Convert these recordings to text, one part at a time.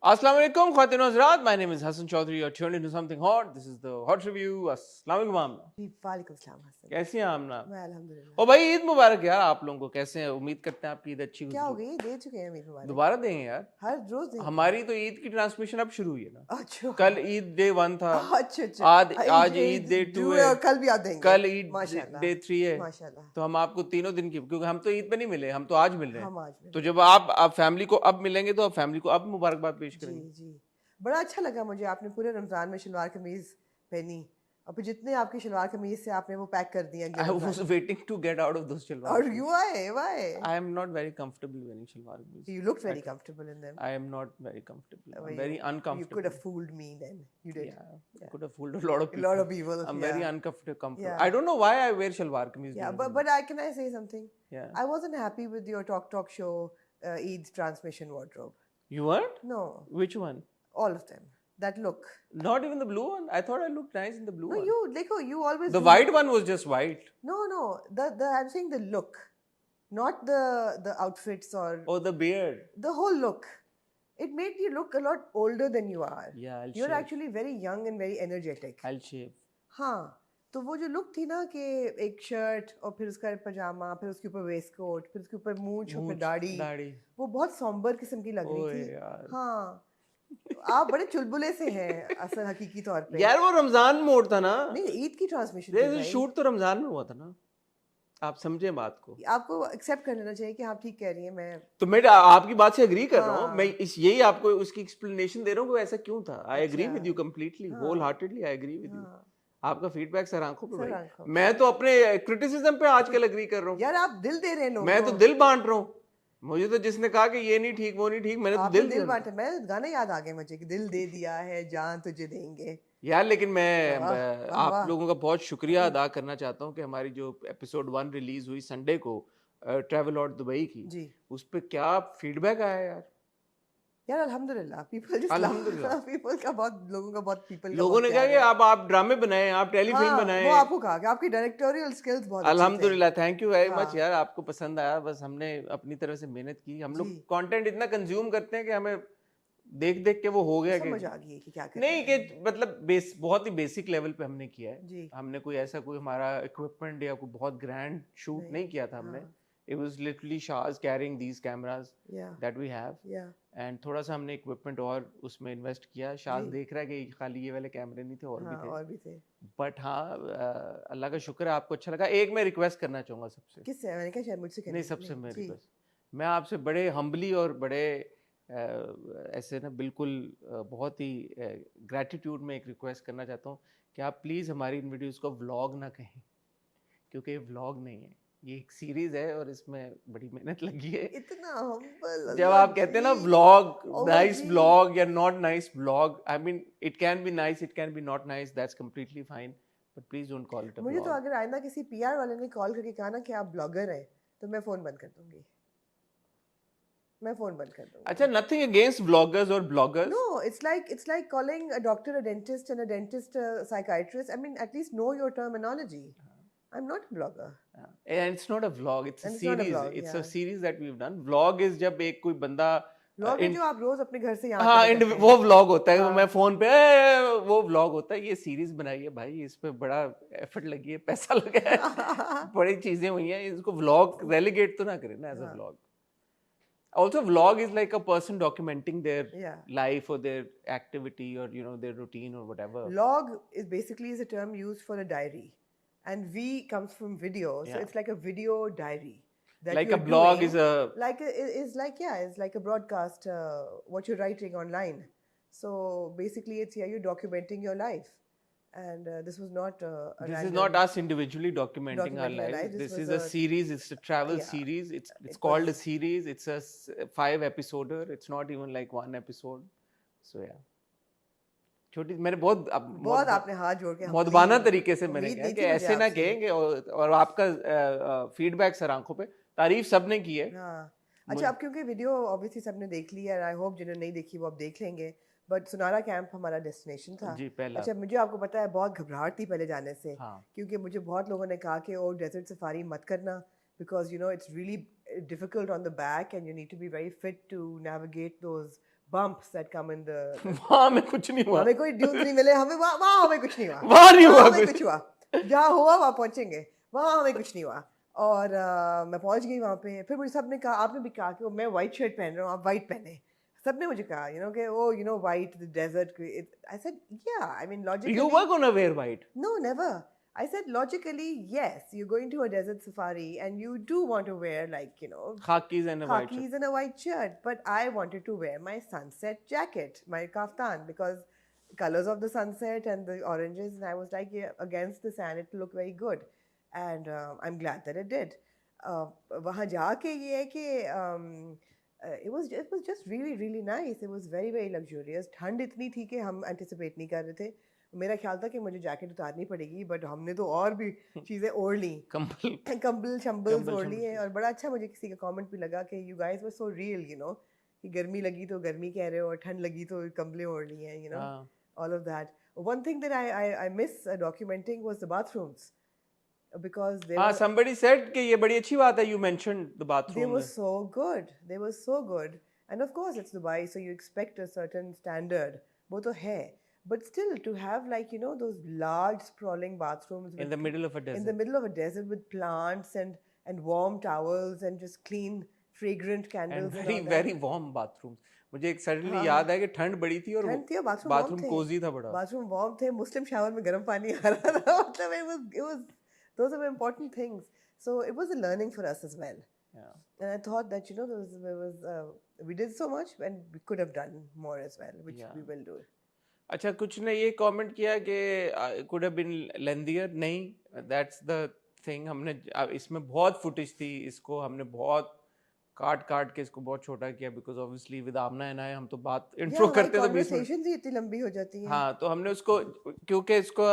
Assalamu alaikum, Khwatin Hazrat. My name is Hassan Chaudhary. You're tuned into something hot. This is the Hot Review. Assalamu alaikum आमना. जी वालेकुम सलाम हसन। कैसी हैं आमना? मैं अल्हम्दुलिल्लाह। ओ भाई ईद मुबारक यार आप लोगों को। कैसे हैं? उम्मीद करते हैं आपकी ईद अच्छी क्या हो गुजरे। गई? दे चुके हैं ईद मुबारक। दोबारा देंगे यार। हर रोज देंगे। हमारी तो ईद की ट्रांसमिशन अब शुरू हुई है ना। अच्छा। कल ईद डे 1 था। अच्छा। आज ईद डे 2 है। कल भी आप देंगे। कल ईद माशाल्लाह। डे 3 है। माशाल्लाह। तो हम आपको तीनों दिन की, क्योंकि हम तो ईद पे नहीं मिले, हम तो आज मिल रहे हैं। हम आज मिले। तो जब आप फैमिली को अब मिलेंगे तो आप फैमिली को अब मुबारकबाद पेश करेंगे। जी बड़ा अच्छा लगा मुझे, आपने पूरे रमजान में शलवार कमीज पहनी और फिर जितने आपकी शलवार कमीज से आपने वो पैक कर दिया। I was waiting to get out of those shalwar. और you why? I am not very comfortable wearing shalwar kameez. You looked very comfortable in them. I am not very comfortable. I'm very uncomfortable. You could have fooled me then. You did. Yeah. Could have fooled a lot of people. A lot of people. I'm very uncomfortable. Yeah. I don't know why I wear shalwar kameez. Yeah, but can I say something? Yeah. I wasn't happy with your talk show Eid's transmission wardrobe. You weren't? No. Which one? All of them. That look. Not even the blue one. I thought I looked nice in the blue one. No, you always. The white one was just white. No. The I'm saying the look, not the outfits or. Oh, the beard. The whole look. It made you look a lot older than you are. Yeah, I'll You're shave. actually very young and very energetic. I'll shave. हाँ, तो वो जो look थी ना कि एक shirt और फिर उसका पजामा, फिर उसके ऊपर वेस्ट कोट, फिर उसके ऊपर मूंछ और फिर दाढ़ी, वो बहुत सॉम्बर किस्म की लग रही थी। हाँ, आप बड़े चुलबुले से हैं असल हकीकी तौर पे। यार वो रमजान मोड था ना। नहीं, ईद की ट्रांसमिशन शूट तो रमजान में हुआ था ना। आप समझे बात को। आपको एक्सेप्ट कर लेना चाहिए कि आप ठीक कह रही हैं। मैं आपकी बात से एग्री कर रहा हूँ। मैं यही आपको उसकी एक्सप्लेनेशन दे रहा हूँ कि ऐसा क्यों था। I agree with you completely, wholeheartedly I agree with you. आपका फीडबैक सर आंखों पे भाई। मैं तो अपने क्रिटिसिज्म पे आजकल एग्री कर रहा हूँ। यार आप दिल दे रहे हैं लोगों को। मैं तो दिल बांट रहा हूँ। मुझे तो जिसने कहा कि ये नहीं ठीक वो नहीं ठीक, मैंने तो दिल बांटा। मैं गाना याद आ गया मुझे कि दिल दे दिया है जान तुझे देंगे। यार लेकिन मैं आप लोगों का बहुत शुक्रिया अदा करना चाहता हूँ कि हमारी जो एपिसोड 1 रिलीज हुई संडे को ट्रैवल आउट दुबई की, उस पे क्या फीडबैक आया यार। अल्हम्दुलिल्लाह पीपल का बहुत लोगों ने कहा कि आप ड्रामे बनाएं, आप टेलीफिल्म बनाएं। वो आपको कहा कि आपकी डायरेक्टोरियल स्किल्स बहुत अच्छी थी। अल्हम्दुलिल्लाह, थैंक यू वेरी मच यार, आपको पसंद आया। बस हमने अपनी तरफ से मेहनत की। हम लोग कंटेंट इतना कंज्यूम करते हैं कि हमें देख के वो हो गया समझ आ गई कि क्या करना नहीं कि मतलब बहुत ही बेसिक लेवल पे हमने किया है। हमने कोई ऐसा कोई हमारा इक्विपमेंट या कोई बहुत ग्रैंड शूट नहीं किया था हमने। It was literally Shah's carrying these cameras that we have. And थोड़ा सा हमने इक्विपमेंट और उसमें इन्वेस्ट किया। शाह देख रहा है कि खाली ये वाले कैमरे नहीं थे, और भी थे। बट हाँ, अल्लाह का शुक्र है आपको अच्छा लगा। एक मैं रिक्वेस्ट करना चाहूँगा सबसे। किससे? मैंने कहा शायद मुझसे नहीं, सबसे मैं रिक्वेस्ट, मैं आपसे बड़े हम्बली और बड़े ऐसे ना बिल्कुल बहुत ही ग्रैटिट्यूड में एक रिक्वेस्ट करना चाहता हूँ कि आप प्लीज़ हमारी इन वीडियोज़ को व्लॉग ना कहें, क्योंकि ये व्लॉग नहीं है, ये एक सीरीज है और इसमें बड़ी मेहनत लगी है। इतना हम्बल। जब आप कहते हैं ना व्लॉग, नाइस व्लॉग या not nice vlog, I mean it can be nice, it can be not nice, that's completely fine, but please don't call it a vlog. मुझे तो अगर आइंदा किसी पीआर वाले ने कॉल करके कहा ना कि आप ब्लॉगर हैं, तो मैं फोन बंद कर दूंगी। मैं फोन बंद कर दूंगी। अच्छा, nothing against vloggers or bloggers. No, it's like calling a doctor a dentist and a dentist a psychiatrist. I mean, at least know your terminology. I'm not a blogger. And it's not a vlog, it's a series. It's a series that we've done. Vlog is जब एक कोई बंदा vlog जो आप रोज अपने घर से यहाँ वो व्लॉग होता है। मैं फोन पे वो व्लॉग होता है। ये सीरीज बनाई है भाई, इस पे बड़ा एफर्ट लगी है, पैसा लगा है, बड़ी चीजें हुई हैं। इसको व्लॉग रेलीगेट तो ना करें ना as a vlog. Also, vlog is like a person documenting their life or their activity or their routine or whatever. Vlog is basically a term used for a diary, and V comes from video, so it's like a video diary. Like a blog is a it's like a broadcast. What you're writing online. So basically, it's you're documenting your life. And this was not this is not us individually documenting our lives. This is a series. It's a travel series. It's called a series. It's a 5 episoder. It's not even like 1 episode. So yeah, छोटी मैंने बहुत आपने हाथ जोड़ के मौदबाना तरीके से मैंने कहा कि ऐसे ना कहेंगे, और आपका फीडबैक सर आंखों पे, तारीफ सबने की है। अच्छा, अब क्योंकि वीडियो ऑब्वियसली सबने देख ली है, आई होप जिन्होंने नहीं देखी वो अब देख लेंगे। बट सुनारा कैंप हमारा डेस्टिनेशन था जी पहला। अच्छा, मुझे आपको पता है बहुत घबराहट थी पहले जाने से। क्योंकि मुझे बहुत लोगों ने कहा कि ओ डेजर्ट सफारी मत करना, because it's really difficult on the back and you need to be very fit to navigate those bumps that come in the वहाँ हमें कुछ नहीं हुआ, हमें कोई dunes नहीं मिले, हमें वहाँ हमें कुछ नहीं हुआ, वहाँ नहीं हुआ कुछ हुआ, जहाँ हुआ वहाँ पहुँचेंगे, वहाँ हमें कुछ नहीं हुआ। और मैं पहुँच गई वहाँ पे, फिर मुझे सबने कहा, आपने भी कहा कि मैं वाइट शर्ट पहन रहा हूँ, आप वाइट पहने, सबने मुझे कहा कि oh white the desert, I said yeah, I mean logically you were gonna wear white. No, never. I said logically, yes, you're going to a desert safari and you do want to wear khakis and a white khakis and a white shirt. But I wanted to wear my sunset jacket, my kaftan, because colors of the sunset and the oranges, and I was like, yeah, against the sand, it looked very good. And I'm glad that it did. वहाँ जाके ये है कि it was just really really nice. It was very very luxurious. ठंड इतनी थी कि हम anticipate नहीं कर रहे थे. मेरा ख्याल था कि मुझे जैकेट उतारनी पड़ेगी, बट हमने तो और भी चीज़ें ओढ़ ली, कंबल शंबल्स ओढ़ लिए। और बड़ा अच्छा मुझे किसी का कमेंट भी लगा कि you guys were so real, कि गर्मी लगी तो गर्मी कह रहे हो और ठंड लगी तो कंबलें ओढ़ ली हैं, all of that. One thing that I miss documenting was the bathrooms, because somebody said कि ये बड़ी अच्छी बात है, you mentioned the bathroom. They were so good, and of course it's Dubai, so you expect a certain standard, वो तो है, but still to have those large sprawling bathrooms in the middle of a desert, with plants and warm towels and just clean fragrant candles and very warm bathrooms. मुझे एक suddenly याद है कि ठंड बड़ी थी और बाथरूम कोजी था, बड़ा बाथरूम वार्म थे, मुस्लिम शावर में गर्म पानी आ रहा था, मतलब it was those are important things, so it was a learning for us as well. And I thought that we did so much and we could have done more as well, which we will do. अच्छा, कुछ ने ये comment किया कि could have been lengthier. नहीं, that's the thing. हमने इसमें बहुत फुटेज थी, इसको हमने बहुत काट के इसको बहुत छोटा किया, because obviously with Amna and I हम तो बात इंट्रो करते तो 20 मिनट ही इतनी लंबी हो जाती है। हाँ, तो हमने उसको, क्योंकि इसको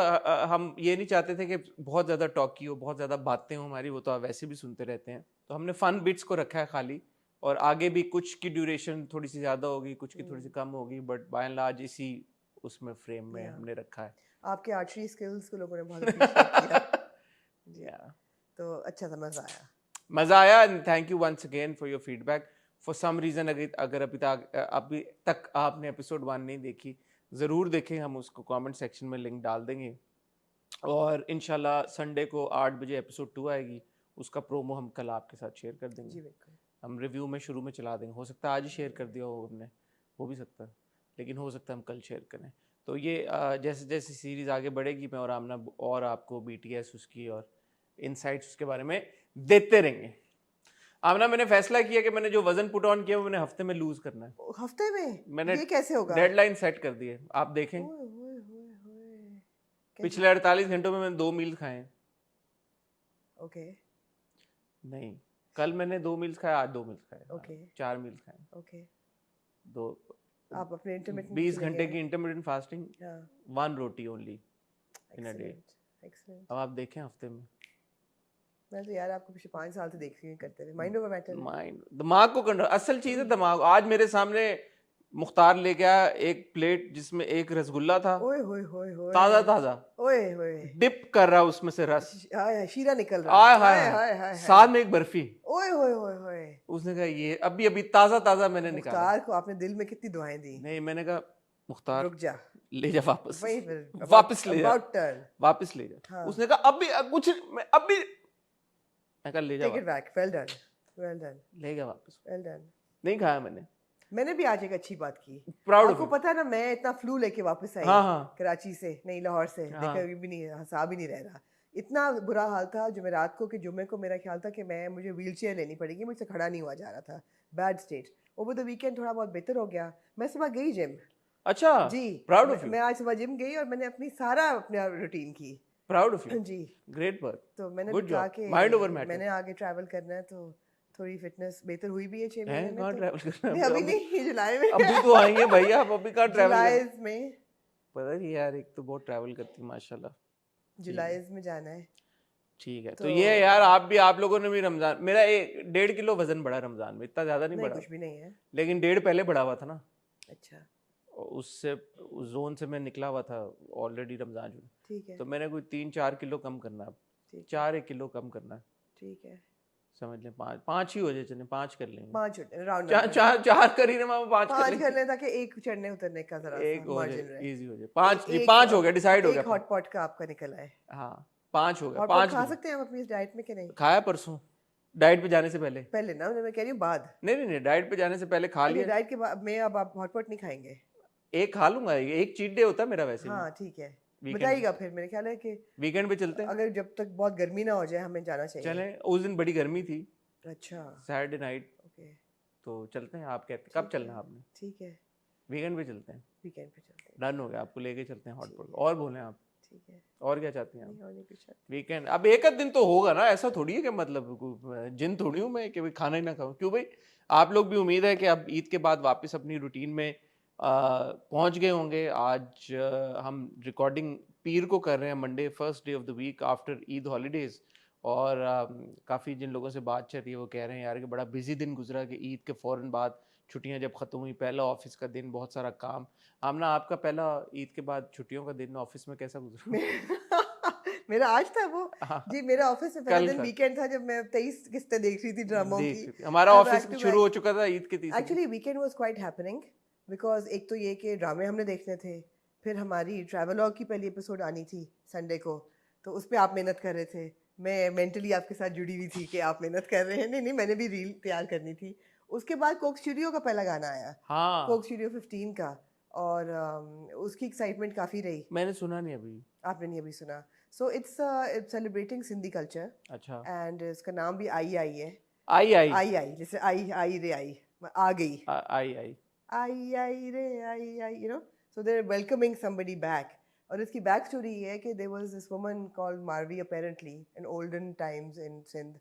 हम ये नहीं चाहते थे कि बहुत ज़्यादा टॉकी हो, बहुत ज़्यादा बातें हो हमारी, वो तो आप वैसे भी सुनते रहते हैं, तो हमने फन बिट्स को रखा है खाली, और आगे भी कुछ की ड्यूरेशन थोड़ी सी ज़्यादा होगी, कुछ की थोड़ी सी कम होगी, बट बाय एंड लार्ज इसी उसमें फ्रेम में हमने रखा है। आपके आर्चरी स्किल्स को लोगों ने बहुत अप्रिशिएट किया, तो अच्छा था, मज़ा आया। And thank you once again for your feedback. For some reason अगर अभी तक आपने एपिसोड 1 नहीं देखी, ज़रूर देखें, हम उसको कमेंट सेक्शन में लिंक डाल देंगे, और इंशाल्लाह संडे को 8 बजे एपिसोड 2 आएगी, उसका प्रोमो हम कल आपके साथ शेयर कर देंगे। हम रिव्यू में शुरू में चला देंगे, हो सकता है आज ही शेयर कर दिया हो हमने, हो भी सकता है, लेकिन हो सकता है हम कल शेयर करें। तो ये जैसे जैसे सीरीज़ आगे बढ़ेगी, मैं और आमना और आपको BTS उसकी और इनसाइट्स उसके बारे में देते रहेंगे। आमना, मैंने फैसला किया कि मैंने जो वजन पुट ऑन किया वो मैंने हफ्ते में लूज करना है। हफ्ते में? मैंने ये कैसे होगा? डेडलाइन सेट कर दी है, आप देखें। पिछले 48 घंटों में मैंने 2 मील खाए हैं। ओके। नहीं, कल मैंने 2 मील्स खाए, आज 2 मील्स खाए। ओके। 4 मील्स खाए। ओके। 2 आप अपने इंटरमिटेंट 20 घंटे की intermittent fasting, 1 roti only in a day. Excellent. अब आप देखें हफ्ते में। मैं तो यार आपको पिछले 5 साल से देख रही हूं करते हुए। Mind over matter. दिमाग को कंट्रोल, असल चीज है दिमाग। आज मेरे सामने मुख्तार ले गया एक प्लेट जिसमें एक रसगुल्ला था, ओए होए होए होए, ताजा, ओए होए, डिप कर रहा उसमें से रस, शीरा निकल रहा है, हाय हाय हाय, साथ में एक बर्फी, ओए होए होए होए। उसने कहा ये अभी ताजा मैंने निकाला। मुख्तार को आपने दिल में कितनी दुआएं दी। नहीं, मैंने कहा मुख्तार रुक जा, ले जा वापस, वापस ले जा, वापस ले जा। उसने कहा अभी कुछ, अभी मैं कहा ले जा, take it back, well done, ले गया वापस, वेल डन। नहीं खाया मैंने भी आज एक अच्छी बात की। प्राउड आपको पता है ना, मैं इतना फ्लू लेके वापस आई कराची से, नहीं लाहौर से, देखा भी नहीं, हंसा भी नहीं रह रहा, इतना बुरा हाल था। जुमेरात को कि जुम्मे को मेरा ख्याल था कि मुझे व्हील चेयर लेनी पड़ेगी, मुझसे खड़ा नहीं हुआ जा रहा था, bad state. Over the weekend थोड़ा बहुत बेहतर हो गया। मैं सुबह गई जिम। अच्छा जी, प्राउड ऑफ यू। मैं आज सुबह जिम गई और मैंने अपना रूटीन की। प्राउड ऑफ यू जी, ग्रेट वर्क। तो मैंने कहा कि माइंड ओवर मैटर, मैंने आगे ट्रैवल करना है, तो थोड़ी फिटनेस बेहतर हुई भी है 6 महीने में। कहाँ ट्रैवल करना है? अभी नहीं, जुलाई में। अभी तो आएंगे भैया, आप अभी कहाँ ट्रैवल जुलाई में? पता नहीं यार, एक तो बहुत ट्रैवल करती है माशाल्लाह। जुलाई में जाना है। ठीक है, तो ये यार आप लोगों ने भी रमजान, मेरा 1.5 किलो वजन बढ़ा रमजान में, इतना ज्यादा नहीं बढ़ा, कुछ भी नहीं है, लेकिन 1.5 पहले बढ़ा हुआ था ना। अच्छा, उससे उस जोन से मैं निकला हुआ था ऑलरेडी रमजान में। ठीक है, तो मैंने कोई 3-4 किलो कम करना, 4-1 किलो कम करना। ठीक है, समझ लें 5 ही हो जाए, चलें 5 कर लेंगे, 5 राउंड 4 कर ही ना, 5 कर लें ताकि एक चढ़ने उतरने का जरा एक हो मार्जिन जाए, रहे, इजी हो जाए। 5 हो गया, डिसाइड हो गया। एक हॉट पॉट का आपका निकल आए। हाँ 5 हो गया। हॉट पॉट खा सकते हैं हम अपनी इस डाइट में कि नहीं? खाया परसों, डाइट पे जाने से पहले। पहले ना, मैं कह रही हूँ बाद। नहीं, डाइट पे जाने से पहले खा लिया। डाइट के बाद में अब आप हॉट पॉट नहीं खाएंगे? एक खा लूंगा, एक चीट डे होता है मेरा वैसे। हाँ ठीक है, बताइएगा फिर। मेरे ख्याल है कि वीकेंड पे चलते हैं, अगर जब तक बहुत गर्मी ना हो जाए हमें जाना चाहिए। चलें, उस दिन बड़ी गर्मी थी। अच्छा, सैटरडे नाइट। ओके, तो चलते हैं। आप कहते कब चलना है आपने? ठीक है, वीकेंड पे चलते हैं। वीकेंड पे चलते हैं, डन हो गया, आपको लेके चलते हैं हॉट पॉट। और बोलें आप? ठीक है, और क्या चाहती हैं आप? और नहीं कुछ। वीकेंड अब एक दिन तो होगा ना, ऐसा थोड़ी है कि मतलब जिन थोड़ी हूँ मैं कि भाई खाना ही ना खाऊं। क्यों भाई, आप लोग भी उम्मीद है कि अब ईद के बाद वापस अपनी रूटीन में पहुंच गए होंगे। आज हम रिकॉर्डिंग पीर को कर रहे हैं, Monday, first day of the week after Eid holidays. और काफ़ी जिन लोगों से बात चल रही है वो कह रहे हैं यार कि बड़ा बिजी दिन गुजरा, कि ईद के फ़ौरन बाद छुट्टियां जब ख़त्म हुई, पहला ऑफिस का दिन, बहुत सारा काम। आमना, आपका पहला ईद के बाद छुट्टियों का दिन ऑफिस में कैसा गुजरा? मेरा आज था वो। जी, मेरा ऑफिस में पहला दिन वीकेंड था, जब मैं 23 किस्तें देख रही थी ड्रामों की। हमारा ऑफिस शुरू हो चुका था ईद के 30। Actually weekend was quite happening, because एक तो ये कि ड्रामे हमने देखने थे, फिर हमारी ट्रैवलॉग की पहली एपिसोड आनी थी संडे को, तो उस पर आप मेहनत कर रहे थे। मैं मेंटली आपके साथ जुड़ी हुई थी कि आप मेहनत कर रहे हैं। नहीं, मैंने भी रील तैयार करनी थी। उसके बाद कोक स्टूडियो का पहला गाना आया, हाँ, कोक स्टूडियो 15 का, और उसकी एक्साइटमेंट काफ़ी रही। मैंने सुना नहीं अभी। आपने नहीं अभी सुना? So it's celebrating Sindhi culture. अच्छा। एंड इसका नाम भी आई आई है। आई जैसे आई रे आई, आ गई, आई रे आई, you know. So they are welcoming somebody back. और इसकी बैक स्टोरी ये है कि there was this woman called Marvi apparently in olden times in Sindh,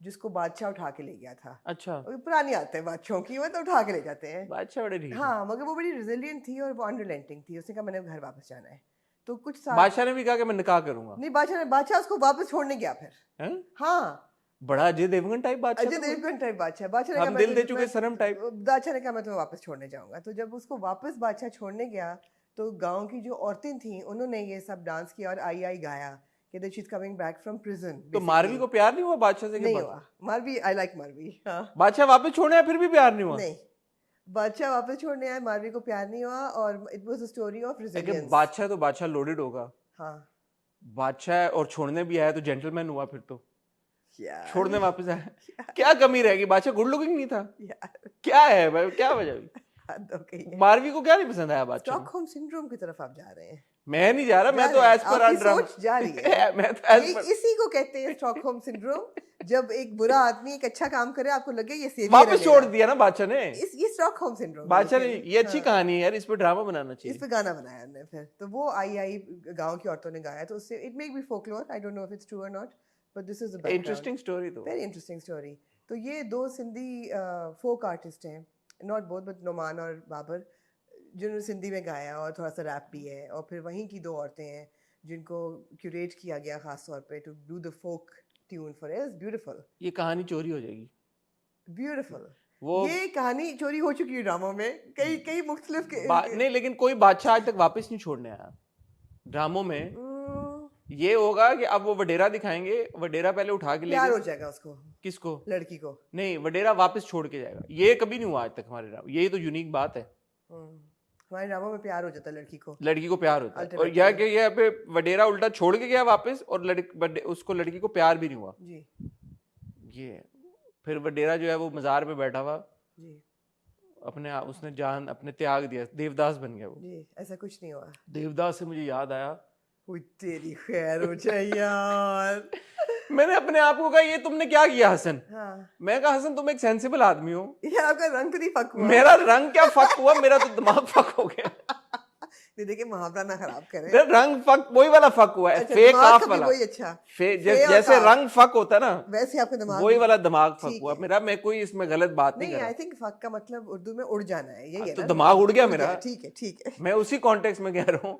जिसको बादशाह उठा के ले गया था। अच्छा। पुरानी आते हैं बादशाहों की, वो तो उठा के ले जाते हैं। बादशाह बड़े ठीक। हाँ, मगर वो बड़ी रिजिलियंट थी और वो अनरिलेंटिंग थी। उसने कहा मैंने घर वापस जाना है। तो कुछ साल बादशाह ने भी कहा कि मैं निकाह करूंगा। नहीं, बादशाह उसको वापस छोड़ने गया फिर। हाँ, बड़ा अजय देवगन टाइप बादशाह। अजय देवगन टाइप बादशाह ने हम दिल दे चुके सनम टाइप। बादशाह ने कहा मैं तुम्हें वापस छोड़ने जाऊंगा। तो जब उसको वापस बादशाह छोड़ने गया तो गांव की जो औरतें थीं उन्होंने ये सब डांस किया और आई आई गाया कि that she is coming back from prison. तो मारवी को प्यार नहीं हुआ बादशाह से? नहीं हुआ। मारवी, आई लाइक मारवी। हाँ, बादशाह वापस छोड़ने आया फिर भी प्यार नहीं हुआ? नहीं, बादशाह वापस छोड़ने आया, मारवी को प्यार नहीं हुआ। और it was a story of resilience. बादशाह तो बादशाह लोडेड होगा। हाँ, बादशाह और छोड़ने भी आया तो जेंटलमैन हुआ फिर तो। छोड़ने वापस आया, क्या कमी रहेगी? बादशाह गुड लुकिंग नहीं था? क्या है भाई, क्या वजह? मारवी को क्या नहीं पसंद आया बादशाह? स्टॉकहोम सिंड्रोम की तरफ आप जा रहे हैं। मैं नहीं जा रहा, मैं तो एज पर सोच जा रही है। मैं तो एज पर, इसी को कहते हैं स्टॉकहोम सिंड्रोम। जब एक बुरा आदमी एक अच्छा काम करे आपको लगे ये सेवियर वापस छोड़ दिया ना बादशाह ने। ये स्टॉकहोम सिंड्रोम बादशाह ने, ये अच्छी कहानी है यार, इस पे ड्रामा बनाना चाहिए। इस पे गाना बनाया हमने फिर। तो वो आई गांव की औरतों ने गाया, तो उससे it may be folklore, I don't know if it's true और not, but this is the interesting story. तो वेरी इंटरेस्टिंग स्टोरी। तो ये दो सिंधी फोक आर्टिस्ट हैं, नॉट बोथ बट नोमान और बाबर, जिन्होंने सिंधी में गाया और थोड़ा सा रैप भी है। और फिर वहीं की दो औरतें हैं जिनको क्यूरेट किया गया खास तौर पे to do the folk tune for is beautiful. ये कहानी चोरी हो जाएगी। ब्यूटीफुल। वो ये कहानी चोरी हो चुकी है ड्रामों में, कई मुख्तलिफ नहीं, लेकिन कोई बादशाह आज तक वापस नहीं छोड़ने आया ड्रामों में। ये होगा कि अब वो वडेरा दिखाएंगे, वडेरा पहले उठा के ले प्यार हो जाएगा उसको। किसको? लड़की को। नहीं, वडेरा वापस छोड़ के जाएगा। ये कभी नहीं हुआ आज तक हमारे ड्रामा। यही तो यूनिक बात है। हमारे ड्रामा में प्यार हो जाता है लड़की को प्यार होता है। और यह कि ये पे वडेरा उल्टा छोड़ के गया वापस, और उसको लड़की को प्यार भी नहीं हुआ जी। ये फिर वडेरा जो है वो मजार पे बैठा हुआ जी, उसने जान अपने त्याग दिया, देवदास बन गया वो जी। ऐसा कुछ नहीं हुआ। देवदास से मुझे याद आया, तेरी खैर हो जाए यार। मैंने अपने आप को कहा ये तुमने क्या किया हसन? हाँ। मैं कहा हसन तुम एक सेंसिबल आदमी हो, ये आपका रंग तो नहीं फक हुआ। मेरा रंग क्या फक हुआ, मेरा तो दिमाग फक हो गया। देखिए मुहावरा ना खराब करें। रंग फक वही वाला फक हुआ है, फेक ऑफ वाला। वही अच्छा जैसे रंग फक होता है ना, वैसे आपका दिमाग वही वाला दिमाग फक हुआ मेरा। मैं कोई इसमें गलत बात नहीं कर रहा। आई थिंक फक का मतलब उर्दू में उड़ जाना है, यही है तो ना? दिमाग उड़ गया मेरा। ठीक है। मैं उसी कॉन्टेक्स्ट में कह रहा हूँ,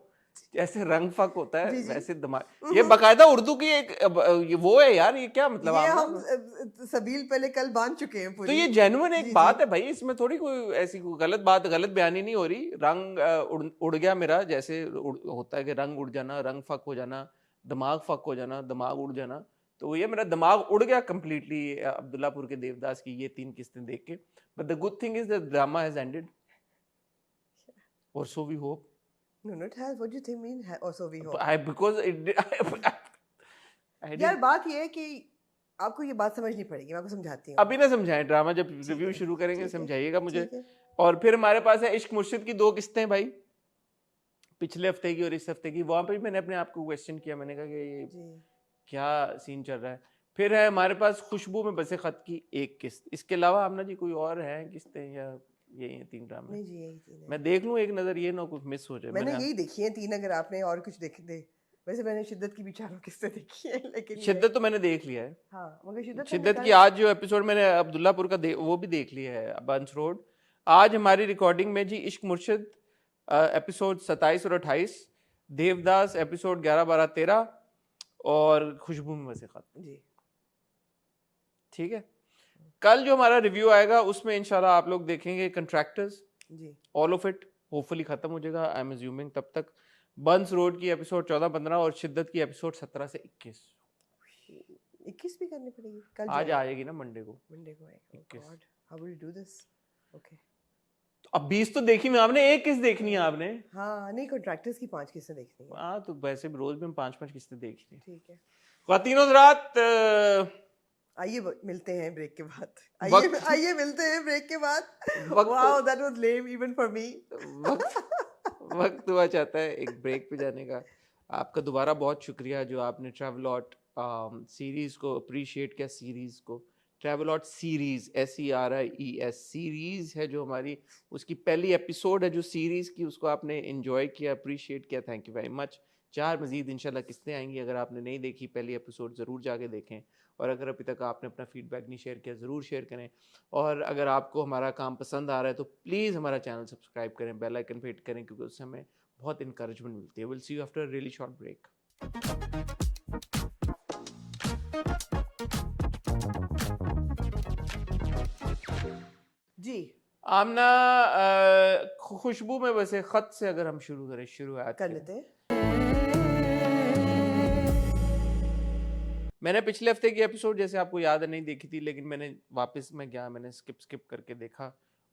जैसे रंग फक होता है वैसे दिमाग। ये बकायदा उर्दू की एक वो है यार, ये क्या मतलब? ये हम सबील पहले कल बांध चुके हैं पूरी। तो ये जेन्युइन एक बात है भाई, इसमें थोड़ी कोई ऐसी कोई गलत बात, गलत बयानी नहीं हो रही। रंग उड़ गया मेरा, जैसे होता है कि रंग उड़ जाना, रंग फक हो जाना, दिमाग फक हो जाना, दिमाग उड़ जाना। तो ये मेरा दिमाग उड़ गया कंप्लीटली अब्दुल्लापुर के देवदास की ये 3 किस्तें देख के. But the good thing is the drama has ended, और so we hope. No, it has. What do you think mean? Or so we hope. Because यार बात ये है कि आपको ये बात समझनी पड़ेगी, मैं आपको समझाती हूँ. अभी ना समझाएं, ड्रामा जब रिव्यू शुरू करेंगे समझाइएगा मुझे. और फिर हमारे पास है इश्क मुर्शिद की 2 किस्तें भाई, पिछले हफ्ते की और इस हफ्ते की. वहां पे मैंने अपने आप को क्वेश्चन किया, मैंने कहा कि ये क्या सीन चल रहा है. फिर है हमारे पास खुशबू में बसे खत की 1 किस्त. इसके अलावा आमना जी कोई और है किस्तें या ये 3 ड्रामे? नहीं जी, यही 3 है. मैं देख लूं एक नजर, ये ना कुछ मिस हो जाए. मैंने यही देखी है 3. अगर आपने और कुछ देखे थे, वैसे मैंने शिद्दत की भी 4 किस्तें देखी है, लेकिन शिद्दत तो मैंने देख लिया है. हाँ, मगर शिद्दत की आज जो एपिसोड मैंने अब्दुल्लापुर का वो भी देख लिया है, बंस रोड. आज हमारी रिकॉर्डिंग में जी इश्क मुर्शिद एपिसोड 27 और 28, देवदास एपिसोड 11, 12, 13 और खुशबू में बसे खत जी. ठीक है. कल जो हमारा रिव्यू आएगा उसमें इंशाल्लाह आप लोग देखेंगे कंट्रैक्टर्स जी, ऑल ऑफ इट होपफुली खत्म हो जाएगा. आई एम अज्यूमिंग तब तक बंस रोड की एपिसोड 14, 15 और शिद्दत की एपिसोड 17 से 21 भी करनी पड़ेगी. कल आज आएगी ना, मंडे को आएगी. God, how will you do this? Okay, अब 20 तो देखी मैं, आपने 1 किस्त देखनी है आपने. हाँ नहीं, कॉन्ट्रैक्टर्स की 5 किस्तें देखनी है. हाँ तो वैसे भी रोज भी हम 5-5 किस्तें देख ली. ठीक है. ख्वातीनो हज़रात, आइए मिलते हैं ब्रेक के बाद. आइए मिलते हैं ब्रेक के बाद. Wow, that was lame even for me. वक्त हुआ चाहता है एक ब्रेक पे जाने का. आपका दोबारा बहुत शुक्रिया जो आपने ट्रैवलॉट सीरीज को अप्रिशिएट किया. सीरीज को ट्रैवलॉट सीरीज SERIES सीरीज है जो हमारी, उसकी पहली एपिसोड है जो सीरीज की, उसको आपने एंजॉय किया, अप्रिशिएट किया. Thank you very much. 4 मजीद इंशाल्लाह किस्तें आएंगी. अगर आपने नहीं देखी पहली एपिसोड ज़रूर जाके देखें. और अगर अभी तक आपने अपना फीडबैक नहीं शेयर किया ज़रूर शेयर करें. और अगर आपको हमारा काम पसंद आ रहा है तो प्लीज़ हमारा चैनल सब्सक्राइब करें, बेल आइकन पे हिट करें, क्योंकि उससे हमें बहुत इंकरेजमेंट मिलती है. Will see you after a really short break. जी आमना, खुशबू में बसे खत से अगर हम शुरू करें, शुरुआत कर लेते हैं. मैंने पिछले हफ्ते की एपिसोड, जैसे आपको याद है, नहीं देखी थी, लेकिन मैंने वापस में गया, मैंने स्किप करके देखा.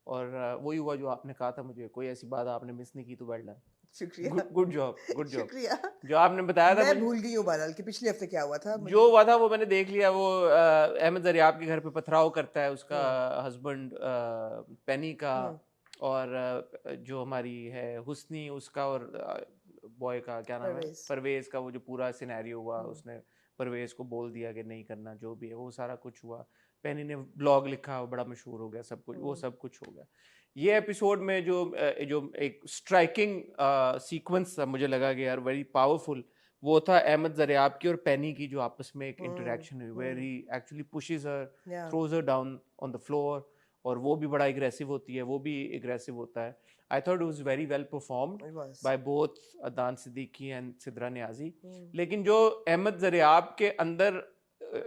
और वही हुआ जो आपने कहा था मुझे, कोई ऐसी बात आपने मिस नहीं की तो वेल डन. शुक्रिया. Good job. शुक्रिया. जो आपने बताया था, मैं भूल गई हूँ बहरहाल कि पिछले हफ्ते क्या हुआ था. जो हुआ था वो मैंने देख लिया. वो अहमद दरियाब के घर पे पथराव करता है उसका हस्बैंड पेनी का, और जो हमारी है हुस्नी, उसका और बॉय का क्या नाम है, परवेज का. वो जो पूरा सिनेरियो हुआ, उसने परवेज को बोल दिया कि नहीं करना, जो भी है वो सारा कुछ हुआ. पेनी ने ब्लॉग लिखा, बड़ा मशहूर हो गया सब कुछ, वो सब कुछ हो गया. ये एपिसोड में जो एक स्ट्राइकिंग सीक्वेंस मुझे लगा कि यार वेरी पावरफुल, वो था अहमद दरियाब की और पेनी की जो आपस में एक इंटरेक्शन हुई, where he actually pushes her, throws her down on the floor. और वो भी बड़ा एग्रेसिव होती है, वो भी एग्रेसिव होता है. I thought it was very well performed by both Adnan Siddiqui and Sidra Niazi. लेकिन जो अहमद दरियाब के अंदर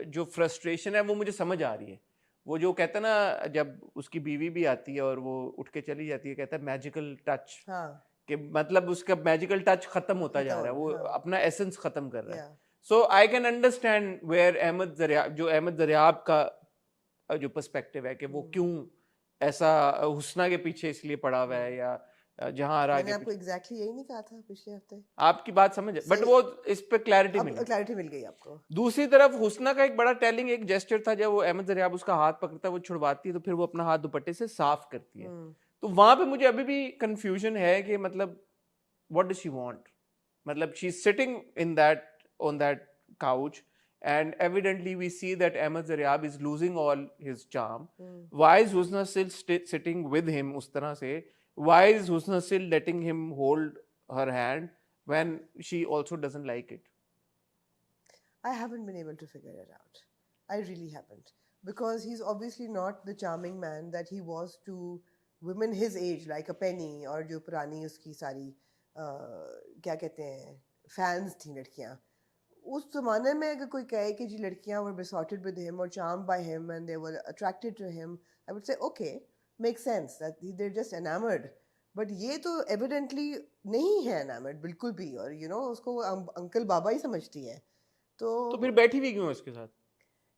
जो फ्रस्ट्रेशन है वो मुझे समझ आ रही है. वो जो कहता है ना, जब उसकी बीवी भी आती है और वो उठ के चली जाती है, कहता है मैजिकल टच, कि मतलब उसका मैजिकल टच खत्म होता जा रहा है, वो अपना एसेंस खत्म कर रहा है. So I can understand where Ahmad Dariyab का जो पर्सपेक्टिव है कि वो क्यों ऐसा हुस्ना के पीछे इसलिए पड़ा हुआ है, या जहां मैंने आपको एग्जैक्टली यही नहीं कहा था पिछले हफ्ते. आपकी बात समझ, बट वो इस पे क्लैरिटी मिल गई आपको. दूसरी तरफ हुस्ना का एक बड़ा टेलिंग एक जेस्चर था, जब वो अहमद दरियाब उसका हाथ पकड़ता है, वो छुड़वाती है, तो फिर वो अपना हाथ दुपट्टे से साफ करती है. तो वहां पे मुझे अभी भी कंफ्यूजन है कि मतलब व्हाट डज शी वांट. मतलब she is sitting in that on that couch, and evidently we see that Ahmad Zaryab is losing all his charm. Why is Husna still sitting with him us tarah se? Why is Husna still letting him hold her hand when she also doesn't like it? I haven't been able to figure it out. I really haven't, because he's obviously not the charming man that he was to women his age, like a Penny, और जो पुरानी उसकी सारी क्या कहते हैं fans थी लड़कियाँ. उस ज़माने में अगर कोई कहे कि जी लड़कियां were besotted with him or charmed by him and they were attracted to him, I would say okay, makes sense that they're just enamored. But ये तो evidently नहीं है enamored बिल्कुल भी, और you know उसको वो अंकल बाबा ही समझती है. तो फिर बैठी भी क्यों है उसके साथ?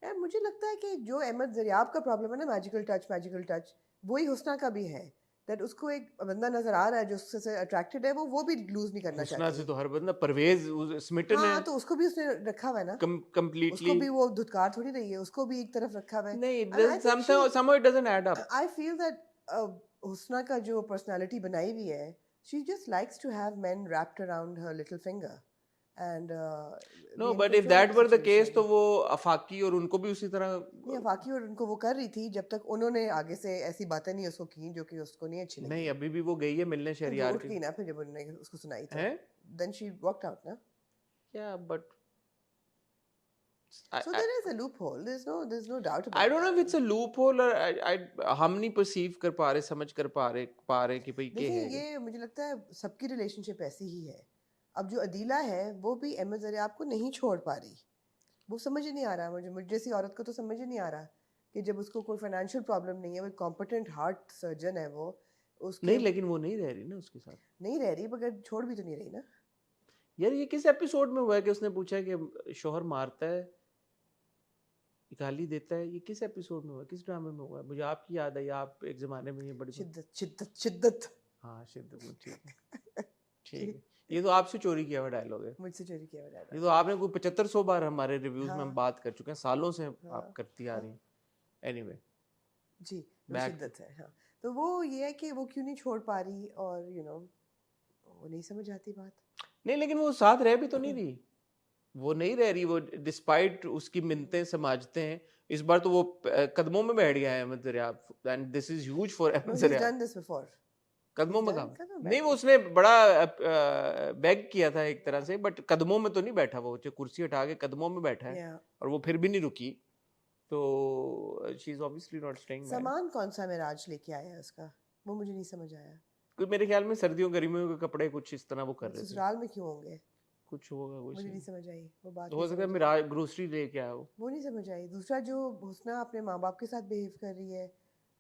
यार मुझे लगता है कि जो अहमद ज़रियाब का प्रॉब्लम है ना, मैजिकल टच, वही हुस्ना का भी है। दैट उसको एक बंदा नजर आ रहा है जो उससे अट्रैक्टेड है, वो भी लूज नहीं करना चाहती। हुस्ना से तो हर बंदा परवेज स्मिटन है। हाँ, तो उसको भी उसने रखा हुआ है ना, कंप्लीटली उसको भी वो धुतकार थोड़ी रही है, उसको भी एक तरफ रखा हुआ है। नहीं, somehow it doesn't add up. I feel that हुस्ना का जो पर्सनालिटी बनाई हुई है, she just likes to have men wrapped around her little finger. And no, but if that were the case तो वो अफाकी और उनको भी उसी तरह नहीं, अफाकी और उनको वो कर रही थी जब तक उन्होंने आगे से ऐसी बातें नहीं उसको की जो कि उसको नहीं अच्छी लगी। नहीं, अभी भी वो गई है मिलने शहरियार की ना, फिर जब उन्होंने उसको सुनाई तो then she walked out ना। Yeah, but so there is a loophole. There's no doubt about it. I don't know if it's a loophole or हम नहीं perceive कर पा रहे, समझ कर पा रहे कि भाई क्या है। ये मुझे लगता है सबकी रिलेशनशिप ऐसी ही है। अब जो अदीला है वो भी अहमद ज़रियाब को नहीं छोड़ पा रही, वो समझ ही नहीं आ रहा। मुझे जैसी औरत को तो समझ ही नहीं आ रहा कि जब उसको कोई फाइनेंशियल प्रॉब्लम नहीं है, वो कॉम्पिटेंट हार्ट सर्जन है, वो उसके नहीं, लेकिन वो नहीं रह रही ना उसके साथ, नहीं रह रही, मगर छोड़ भी तो नहीं रही ना। यार ये किस एपिसोड में हुआ है कि उसने पूछा कि शोहर मारता है, गाली देता है? ये किस एपिसोड में हुआ, किस ड्रामे में हुआ है? मुझे आपकी याद है, आप एक जमाने में ये बड़ी शिद्दत हाँ शिद्दत, ठीक है। ये तो आपसे चोरी किया हुआ डायलॉग है, मुझसे चोरी किया हुआ डायलॉग। ये तो आपने कोई 7500 बार हमारे रिव्यूज में हम बात कर चुके हैं, सालों से आप करती आ रही हैं। एनीवे जी, शिद्दत है। हाँ, तो वो ये है कि वो क्यों नहीं छोड़ पा रही, और वो नहीं समझ आती बात। नहीं, लेकिन वो साथ रह भी तो नहीं रही, वो नहीं रह रही, वो डिस्पाइट उसकी मिन्नतें समझते हैं। इस बार तो वो कदमों में बैठ गया है Ahmad Zariyab, and this is huge for Ahmad Zariyab. कदमों में काम नहीं, वो उसने बड़ा बैग किया था एक तरह से, बट कदमों में तो नहीं बैठा, वो कुर्सी हटा के कदमों में बैठा है और वो फिर भी नहीं रुकी, तो she is obviously not staying. सामान कौन सा मेराज लेके आया है उसका, वो मुझे नहीं समझ आया। कोई मेरे ख्याल में सर्दियों गर्मियों के कपड़े कुछ इस तरह वो कर रहे थे। ससुराल में क्यों होंगे, कुछ होगा, कुछ मुझे नहीं समझ आई वो बात। हो सकता है मेरा ग्रोसरी लेके आया वो नहीं समझ आई। दूसरा जो हुस्ना अपने माँ बाप के साथ बिहेव कर रही है,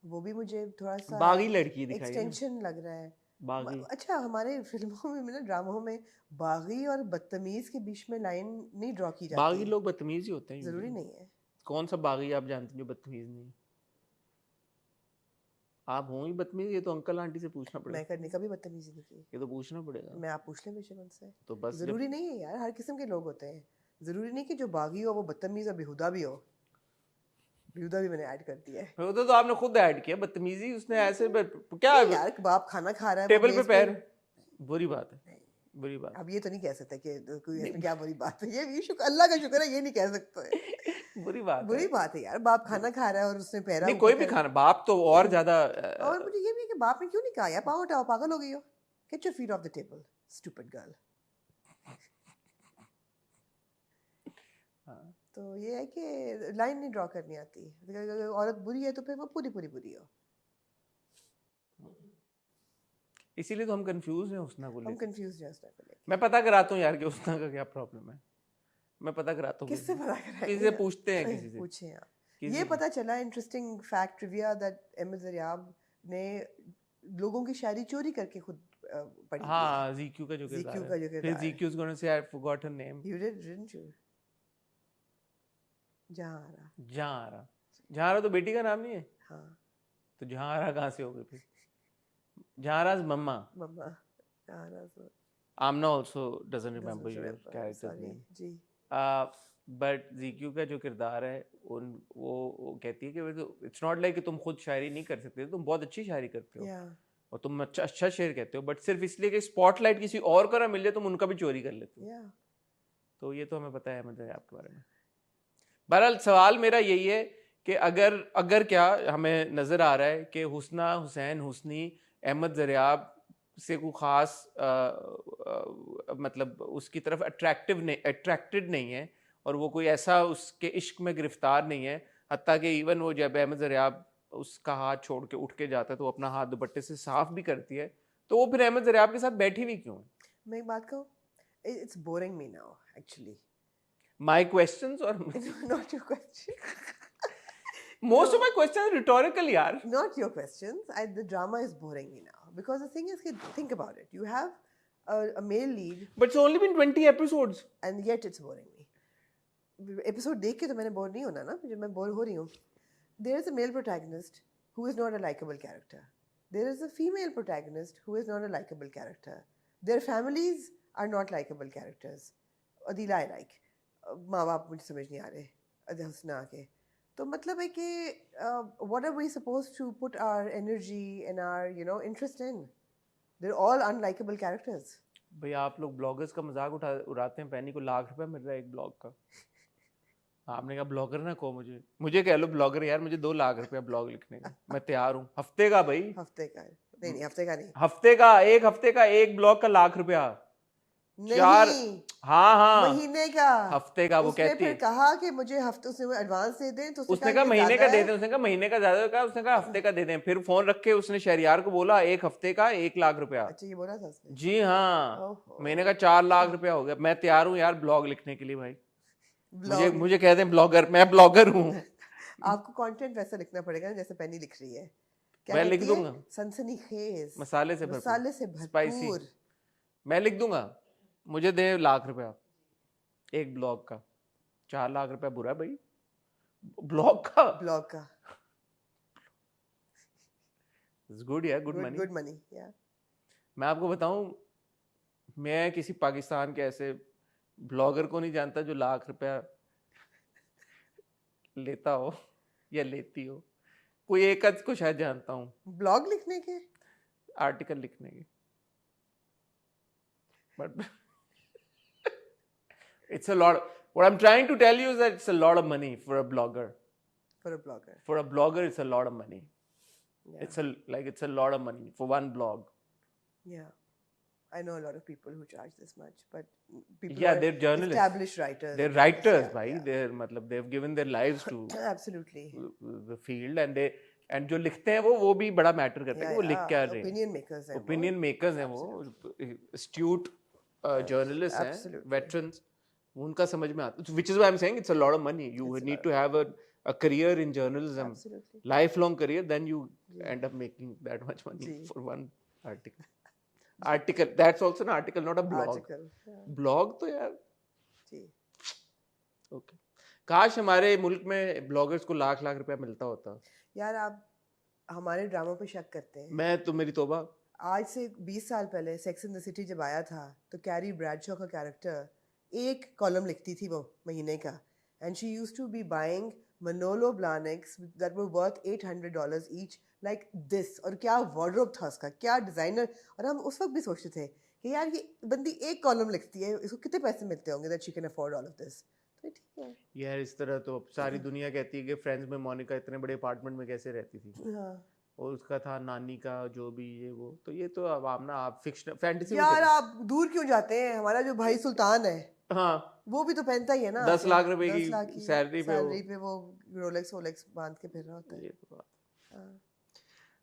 वो भी मुझे थोड़ा सा बागी लड़की दिखाई, एक्सटेंशन लग रहा है। बागी। अच्छा, हमारे फिल्मों में ना, ड्रामों में बागी और बदतमीज के बीच में लाइन नहीं ड्रॉ की जाती। बागी लोग बदतमीज ही होते हैं, जरूरी नहीं है। कौन सा बागी आप जानते हैं जो बदतमीज नहीं है? आप हो ही बदतमीज, ये तो अंकल आंटी से पूछना पड़ेगा। मैं करने का भी बदतमीजी नहीं की, ये तो पूछना पड़ेगा। मैं आप पूछ लें बेशक उनसे, तो बस जरूरी नहीं है यार, हर किस्म के लोग होते हैं, जरूरी नहीं कि जो बागी हो वो बदतमीज और बेहुदा भी हो। बेहुदा भी मैंने ऐड कर दिया है। बेहुदा तो आपने खुद ऐड किया, बदतमीजी उसने ऐसे क्या यार, बाप खाना खा रहा है टेबल पे पैर, बुरी बात है, बुरी बात। अब ये तो नहीं कह सकते कि कोई इसमें क्या बुरी बात है, ये शुक्र, अल्लाह का शुक्र है, ये नहीं कह सकते। बुरी बात है यार, बाप खाना खा रहा है और उसने पैरा नहीं, कोई भी खाना, बाप तो और ज्यादा। और मुझे ये भी है कि बाप ने क्यों नहीं कहा यार, पाँव उठाओ, पागल हो गई हो, get your feet of the table, stupid girl. तो ये है कि लाइन नहीं ड्रॉ करनी आती, अगर औरत बुरी है तो फिर वो पूरी बुरी हो। इसीलिए तो हम कंफ्यूज हैं हुस्ना को लेकर। हम कंफ्यूज हैं हुस्ना को लेकर। मैं पता कराता हूँ यार कि हुस्ना का क्या प्रॉब्लम है, मैं पता कराता हूँ। किससे पता कराएंगे? किसी से पूछते हैं, किसी से पूछे आप। ये पता चला interesting fact trivia that Ahmad Zariyab ने लोगों की शायरी चोरी करके खुद पढ़ी। हाँ, ज़ीक्यू का जो किरदार है, फिर ज़ीक्यू is gonna say I forgot her name. You didn't you? Zahara तो बेटी का नाम नहीं है। हाँ, तो जहारा कहाँ से होगी फिर? Zahara's mama. Aamna also doesn't remember your character's name. जी। बट ज़ीक्यू का जो किरदार है, वो कहती है कि इट्स नॉट लाइक कि तुम खुद शायरी नहीं कर सकते, तुम बहुत अच्छी शायरी करते हो और तुम अच्छा शेर कहते हो, बट सिर्फ इसलिए कि स्पॉटलाइट किसी और को ना मिल जाए तुम उनका भी चोरी कर लेते हो। तो ये तो हमें पता है मतलब आपके बारे में। बहरहाल सवाल मेरा यही है कि अगर क्या हमें नज़र आ रहा है कि हुस्ना हुसैन हुस्नी अहमद ज़रियाब से कोई ख़ास मतलब उसकी तरफ अट्रैक्टेड नहीं है और वो कोई ऐसा उसके इश्क में गिरफ्तार नहीं है, हत्ता कि इवन वो जब अहमद ज़रियाब उसका हाथ छोड़ के उठ के जाता है तो अपना हाथ दुपट्टे से साफ भी करती है, तो वो फिर अहमद ज़रियाब के साथ बैठी हुई क्यों? मैं एक बात कहूँ, it's boring me now actually. My questions or not your question? Most of my questions are rhetorical, yaar. Not your questions. The drama is boring me now because the thing is, think about it. You have a male lead, but it's only been 20 episodes, and yet it's boring me. Episode देख के तो मैंने bore नहीं होना ना, जब मैं bore हो रही हूँ. There is a male protagonist who is not a likable character. There is a female protagonist who is not a likable character. Their families are not likable characters. Adila I like. माँ बाप मुझे समझ नहीं आ रहे. हंसना के. तो मतलब है कि what are we supposed to put our energy and our interest in? They're all unlikable characters. भैया आप लोग ब्लॉगर्स का मजाक उड़ाते हैं. पैनी को ₹1,00,000 मिल रहा है एक ब्लॉग का. आपने कहा ब्लॉगर ना को मुझे कह लो ब्लॉगर यार. मुझे ₹2,00,000 ब्लॉग लिखने का. मैं तैयार हूँ. हफ्ते का भाई. हफ्ते का नहीं हफ्ते का नहीं. एक हफ्ते का एक ब्लॉग का ₹1,00,000. नहीं. हाँ महीने का. हफ्ते का. वो कहती है. कहा कि मुझे हफ्ते उसने एडवांस दे दें तो उसने कहा महीने का दे दें. उसने कहा महीने का ज्यादा कहा. उसने कहा हफ्ते का दे दें. फिर फोन रख के उसने शहरियार को बोला एक हफ्ते का ₹1,00,000. अच्छा ये बोला था उसने. जी हाँ. महीने का ₹4,00,000 हो गया. मैं तैयार हूँ यार ब्लॉग लिखने के लिए भाई. मुझे कह दें ब्लॉगर. मैं ब्लॉगर हूँ. आपको कंटेंट वैसा लिखना पड़ेगा जैसे पैनी लिख रही है. मैं लिख दूंगा. सनसनीखेज, मसाले से भरपूर. मैं लिख दूंगा. मुझे दे ₹1,00,000 एक ब्लॉग का. ₹4,00,000 बुरा भाई. ब्लॉग का इट्स गुड यार. गुड मनी यार. मैं आपको बताऊं, मैं किसी पाकिस्तान के ऐसे ब्लॉगर को नहीं जानता जो ₹1,00,000 लेता हो या लेती हो. कोई एक आध को शायद जानता हूँ. ब्लॉग लिखने के, आर्टिकल लिखने के. But it's a lot. What I'm trying to tell you is that it's a lot of money for a blogger. For a blogger, it's a lot of money. Yeah. It's a lot of money for one blog. Yeah. I know a lot of people who charge this much, but people they're journalists. Established writers. They're writers, bhai. They've given their lives to absolutely the field, and जो लिखते हैं वो भी बड़ा matter करता है. वो लिख क्या रहे हैं. Opinion makers हैं वो. Astute journalists हैं. Veterans. उनका समझ में आता. Which is why I'm saying it's a lot of money. You need to have a career in journalism. Absolutely. Lifelong career, then you end up making that much money for one article. That's also an article, not a blog. Blog तो यार. Okay. काश हमारे मुल्क में bloggers को ₹1,00,000 मिलता होता. यार आप हमारे ड्रामा पे शक करते हैं. मैं तो मेरी तौबा. आज से 20 साल पहले सेक्स इन द सिटी जब आया था तो कैरी ब्रैडशॉ का कैरेक्टर एक कॉलम लिखती थी वो महीने का. And she used to be buying Manolo Blahniks that were worth $800 each like this. और क्या वार्डरोब था उसका, क्या डिजाइनर. और हम उस वक्त भी सोचते थे कि यार ये बंदी एक कॉलम लिखती है, इसको कितने पैसे मिलते होंगे that she can afford all of this. तो ठीक है यार. इस तरह तो सारी दुनिया कहती है कि फ्रेंड्स में मोनिका इतने बड़े अपार्टमेंट में कैसे रहती थी. हाँ. और उसका था नानी का जो भी ये वो. तो ये तो अब आप फिक्शन फैंटेसी. यार आप दूर क्यों जाते हैं. हमारा जो भाई सुल्तान है, हाँ, वो भी तो पहनता ही है ना. ₹10,00,000 की सैलरी पे वो रोलेक्स बांध के फिर रहा होता है. ये तो बात.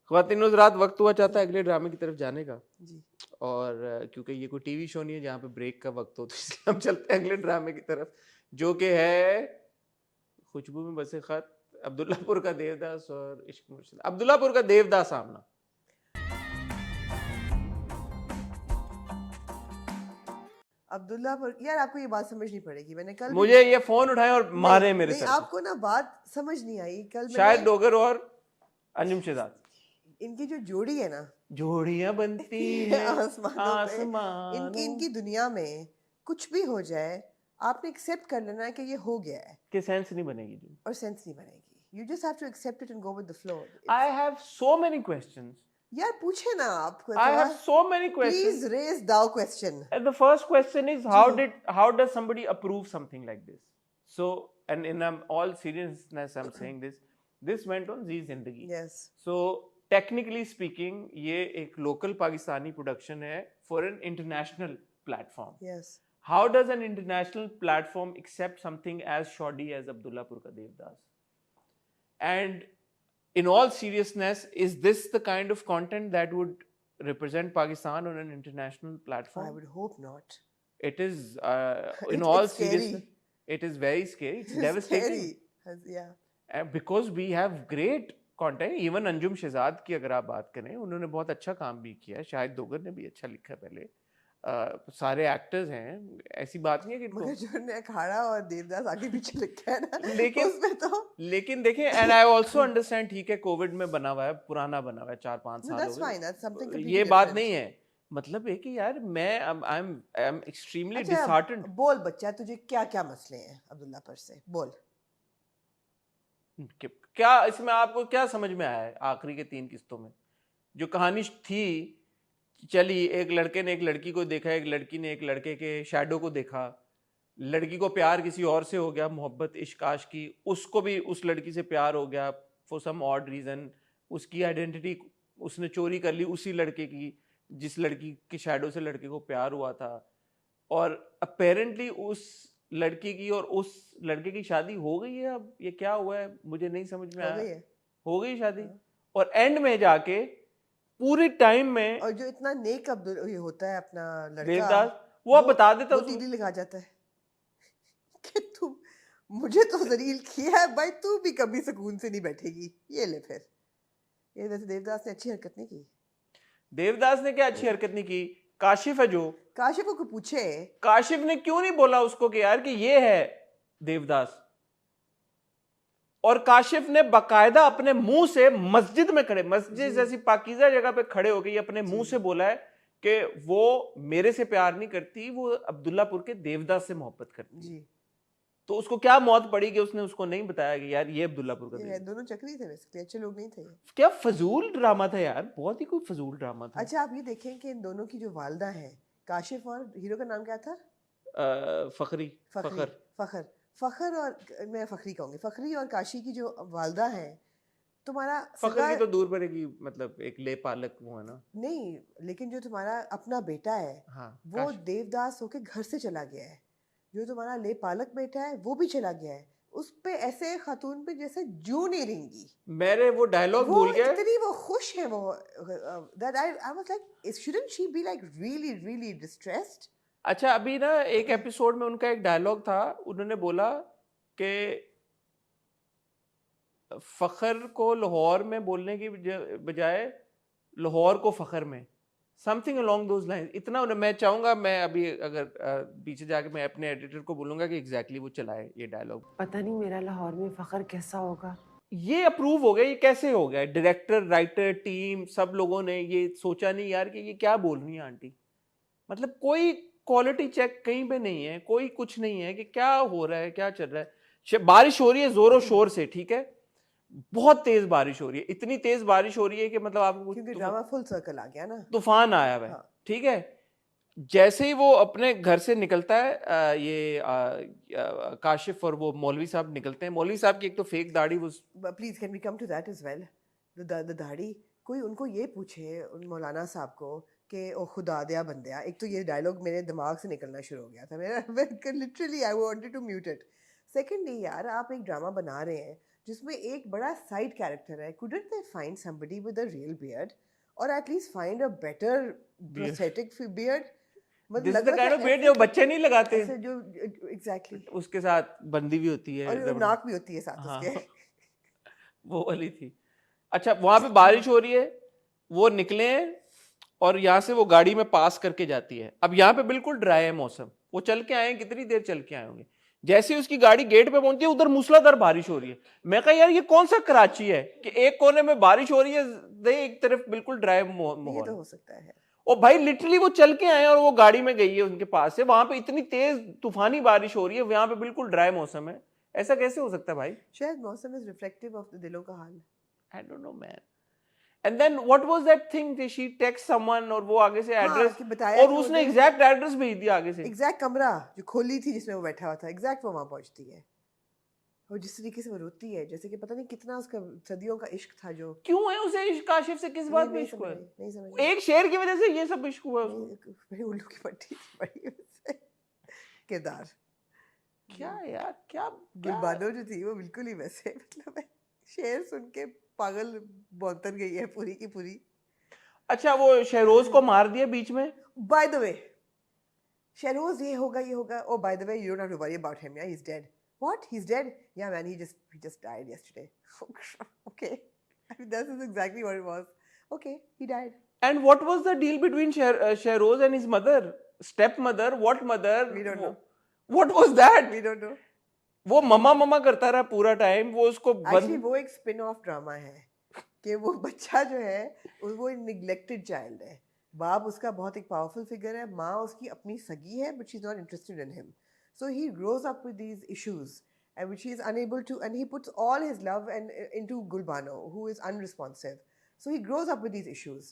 ख्वातीन हज़रात, वक्त हुआ चाहता है अगले ड्रामे की तरफ जाने का जी. और क्योंकि ये कोई टीवी शो नहीं है जहाँ पे ब्रेक का वक्त हो, तो इसलिए हम चलते हैं अगले ड्रामे की तरफ जो कि है खुशबू में बसे खत, अब्दुल्लापुर का देवदास और इश्क मुर्शिद. अब्दुल्लापुर का देवदास सामना. अब्दुल्लापुर. यार आपको ये बात समझनी पड़ेगी. मैंने कल मुझे ये फोन उठाए और मारे मेरे सर. आपको ना बात समझ नहीं आई. कल शायद डोगर और अंजुम शहजाद, इनकी जो जोड़ी है ना, जोड़ियां बनती हैं आसमान. इनकी दुनिया में कुछ भी हो जाए आपने एक्सेप्ट कर लेना है कि ये हो गया है. कि सेंस नहीं बनेगी. और सेंस नहीं बनेगी. You just have to accept it and go with the flow. I have so many questions. यार पूछे ना आप. I have so many questions. Please raise thou question. And the first question is how does somebody approve something like this? So, and in all seriousness I'm saying this went on Zee Zindagi. Yes. So technically speaking ये एक local Pakistani production है for an international platform. Yes. How does an international platform accept something as shoddy as Abdullapur Ka Devdas? And in all seriousness, is this the kind of content that would represent Pakistan on an international platform? I would hope not. It is, in all seriousness, it is very scary. It's devastating. Scary. Yeah. Because we have great content. Even Anjum Shehzad की अगर आप बात करें, उन्होंने बहुत अच्छा काम भी किया. शाहिद डोगर ने भी अच्छा लिखा पहले. सारे एक्टर्स हैं, ऐसी बात नहीं है कि मगर जो ने अखाड़ा और देवदास आगे पीछे लिखा है ना लेकिन उसमें तो लेकिन देखिए, एंड आई आल्सो अंडरस्टैंड, ठीक है कोविड में बना हुआ है, पुराना बना हुआ है, 4-5 साल हो गए, ये बात नहीं है, मतलब है कि यार मैं आई एम एक्सट्रीमली डिसहार्टेंड। बोल बच्चा, तुझे क्या क्या मसले हैं अब्दुल्ला पर से, बोल। क्या इसमें आपको क्या समझ में आया है आखिरी के 3 किस्तों में? जो कहानी थी, चली, एक लड़के ने एक लड़की को देखा, एक लड़की ने एक लड़के के शैडो को देखा, लड़की को प्यार किसी और से हो गया, मोहब्बत इश्क आशिकी, उसको भी उस लड़की से प्यार हो गया फॉर सम ऑड रीजन, उसकी आइडेंटिटी उसने चोरी कर ली उसी लड़के की जिस लड़की के शैडो से लड़के को प्यार हुआ था, और अपेरेंटली उस लड़की की और उस लड़के की शादी हो गई है। अब ये क्या हुआ है मुझे नहीं समझ में आया। हो गई शादी, और एंड में जाके पूरे टाइम में, और जो इतना नेक ये होता है अपना लड़का देवदास, वो बता देता वो तीली लगा जाता है कि तुम मुझे तो जलील किया है भाई, तू भी कभी सुकून से नहीं बैठेगी, ये ले फिर। ये वैसे देवदास ने अच्छी हरकत नहीं की। देवदास ने क्या अच्छी हरकत नहीं की? काशिफ है जो, काशिफ को पूछे, काशिफ ने क्यों नहीं बोला उसको कि यार कि ये है देवदास? और काशिफ ने बकायदा अपने मुंह से मस्जिद में खड़े, मस्जिद जैसी पाकीज़ा जगह पे खड़े हो गए, अपने मुंह से बोला है कि वो मेरे से प्यार नहीं करती, वो अब्दुल्लापुर के देवदास से मोहब्बत करती जी। तो उसको क्या मौत पड़ी कि उसने उसको नहीं बताया कि यार ये अब्दुल्लापुर का ये दोनों चक्री थे, बेसिकली अच्छे लोग नहीं थे। क्या फजूल ड्रामा था यार, बहुत ही कोई फजूल ड्रामा था। अच्छा आप ये देखें कि इन दोनों की जो वालदा है, काशिफ और हीरो का नाम क्या था? फखरी, फखर और मैं फखरी कहूंगी, फखरी और काशी की जो वालदा है, तुम्हारा फखर की तो दूर पड़ेगी, मतलब एक ले पालक वो है ना। नहीं, लेकिन जो तुम्हारा अपना बेटा है, हाँ, वो देवदास होके घर से चला गया है, जो तुम्हारा ले पालक बेटा है वो भी चला गया है, उस पे ऐसे खातून पे जैसे जू नहीं रहेंगी। मेरे वो डायलॉग भूल गया, इतनी वो खुश है वो, that I was like, shouldn't she be like really really distressed? अच्छा अभी ना एक एपिसोड में उनका एक डायलॉग था, उन्होंने बोला कि फखर को लाहौर में बोलने की बजाय लाहौर को फखर में, समथिंग अलोंग दोज लाइंस। इतना मैं चाहूंगा, मैं अभी अगर पीछे जाके मैं अपने एडिटर को बोलूंगा कि एग्जैक्टली वो चलाए ये डायलॉग। पता नहीं मेरा लाहौर में फखर कैसा होगा, ये अप्रूव हो गया, ये कैसे हो गया? डायरेक्टर, राइटर, टीम, सब लोगों ने ये सोचा नहीं यार कि ये क्या बोल रही है आंटी, मतलब कोई क्वालिटी चेक कहीं पे नहीं है, कोई कुछ नहीं है कि क्या हो रहा है, क्या चल रहा है। बारिश हो रही है जोरों शोर से, ठीक है, बहुत तेज बारिश हो रही है, इतनी तेज बारिश हो रही है कि मतलब आपको, क्योंकि ड्रामा फुल सर्कल आ गया ना, तूफान आया हुआ है, हाँ। ठीक है, जैसे ही वो अपने घर से निकलता है, काशिफ और वो मौलवी साहब निकलते हैं, मौलवी साहब की एक तो फेक दाढ़ी, वो please can we come to that as well, the दाढ़ी। कोई उनको ये पूछे उन मौलाना साहब को कि ओ खुदा दिया बंदिया, एक तो ये डायलॉग मेरे दिमाग से निकलना शुरू हो गया था मेरा, literally I wanted to mute it. Secondly यार, आप एक ड्रामा बना रहे हैं जिसमें एक बड़ा साइड कैरेक्टर है, couldn't they find somebody with a real beard or at least find a better prosthetic beard? This is the kind of beard जो बच्चे नहीं लगाते, जो exactly उसके साथ बंदी भी होती है और नाक भी होती है साथ, हाँ, उसके वो वाली थी। अच्छा वहां पे बारिश हो रही है, वो निकले हैं और यहाँ से वो गाड़ी में पास करके जाती है। अब यहाँ पे बिल्कुल ड्राई है मौसम, वो चल के आए, कितनी देर चल के आए होंगे, जैसे उसकी गाड़ी गेट पे पहुंची है उधर मूसलाधार बारिश हो रही है। मैं कहा यार ये कौन सा कराची है कि एक कोने में बारिश हो रही है, एक तरफ बिल्कुल ड्राई माहौल, तो हो सकता है। और भाई लिटरली वो चल के आए और वो गाड़ी में गई है उनके पास से, वहां पे इतनी तेज तूफानी बारिश हो रही है, यहाँ पे बिल्कुल ड्राई मौसम है, ऐसा कैसे हो सकता है भाई? शायद मौसम इज रिफ्लेक्टिव ऑफ द दिलों का हाल, I don't know man. And then what was that thing that she text someone और वो आगे से एड्रेस, हाँ, और उसने एग्जैक्ट एड्रेस भेज दिया आगे से, एग्जैक्ट कमरा जो खोली थी जिसमें वो बैठा हुआ था, एग्जैक्ट वो वहां पहुंचती है, और जिस तरीके से वो रोती है जैसे कि पता नहीं कितना उसका सदियों का इश्क था। जो क्यों है उसे इश्क, काशिफ से किस बात में इश्क हुआ? नहीं समझ, एक शेर की वजह से ये सब इश्क हुआ उसको, बड़ी उल्लू की पट्टी बड़ी किरदार क्या यार, क्या गुलबानो जो थी वो बिल्कुल ही वैसे, मतलब शेर सुन के पागल बौतर गई है पूरी की पूरी। अच्छा वो शहरोज को मार दिया बीच में, बाय द वे शहरोज ये होगा, oh by the way you don't have to worry about him, yeah, he's dead. What, he's dead? Yeah man, he just died yesterday. Okay, I mean, that is exactly what it was. Okay, he died. And what was the deal between Shehroz and his mother? Stepmother? What mother? We don't know. What was that? We don't know. वो mama करता रहा पूरा time, वो उसको actually वो एक spin off drama है कि वो बच्चा जो है वो निग्लेक्टेड चाइल्ड है, बाप उसका बहुत एक पावरफुल फिगर है, माँ उसकी अपनी सगी है, but she is not interested in him, so he grows up with these issues and which he is unable to, and he puts all his love and into Gulbano, who is unresponsive, so he grows up with these issues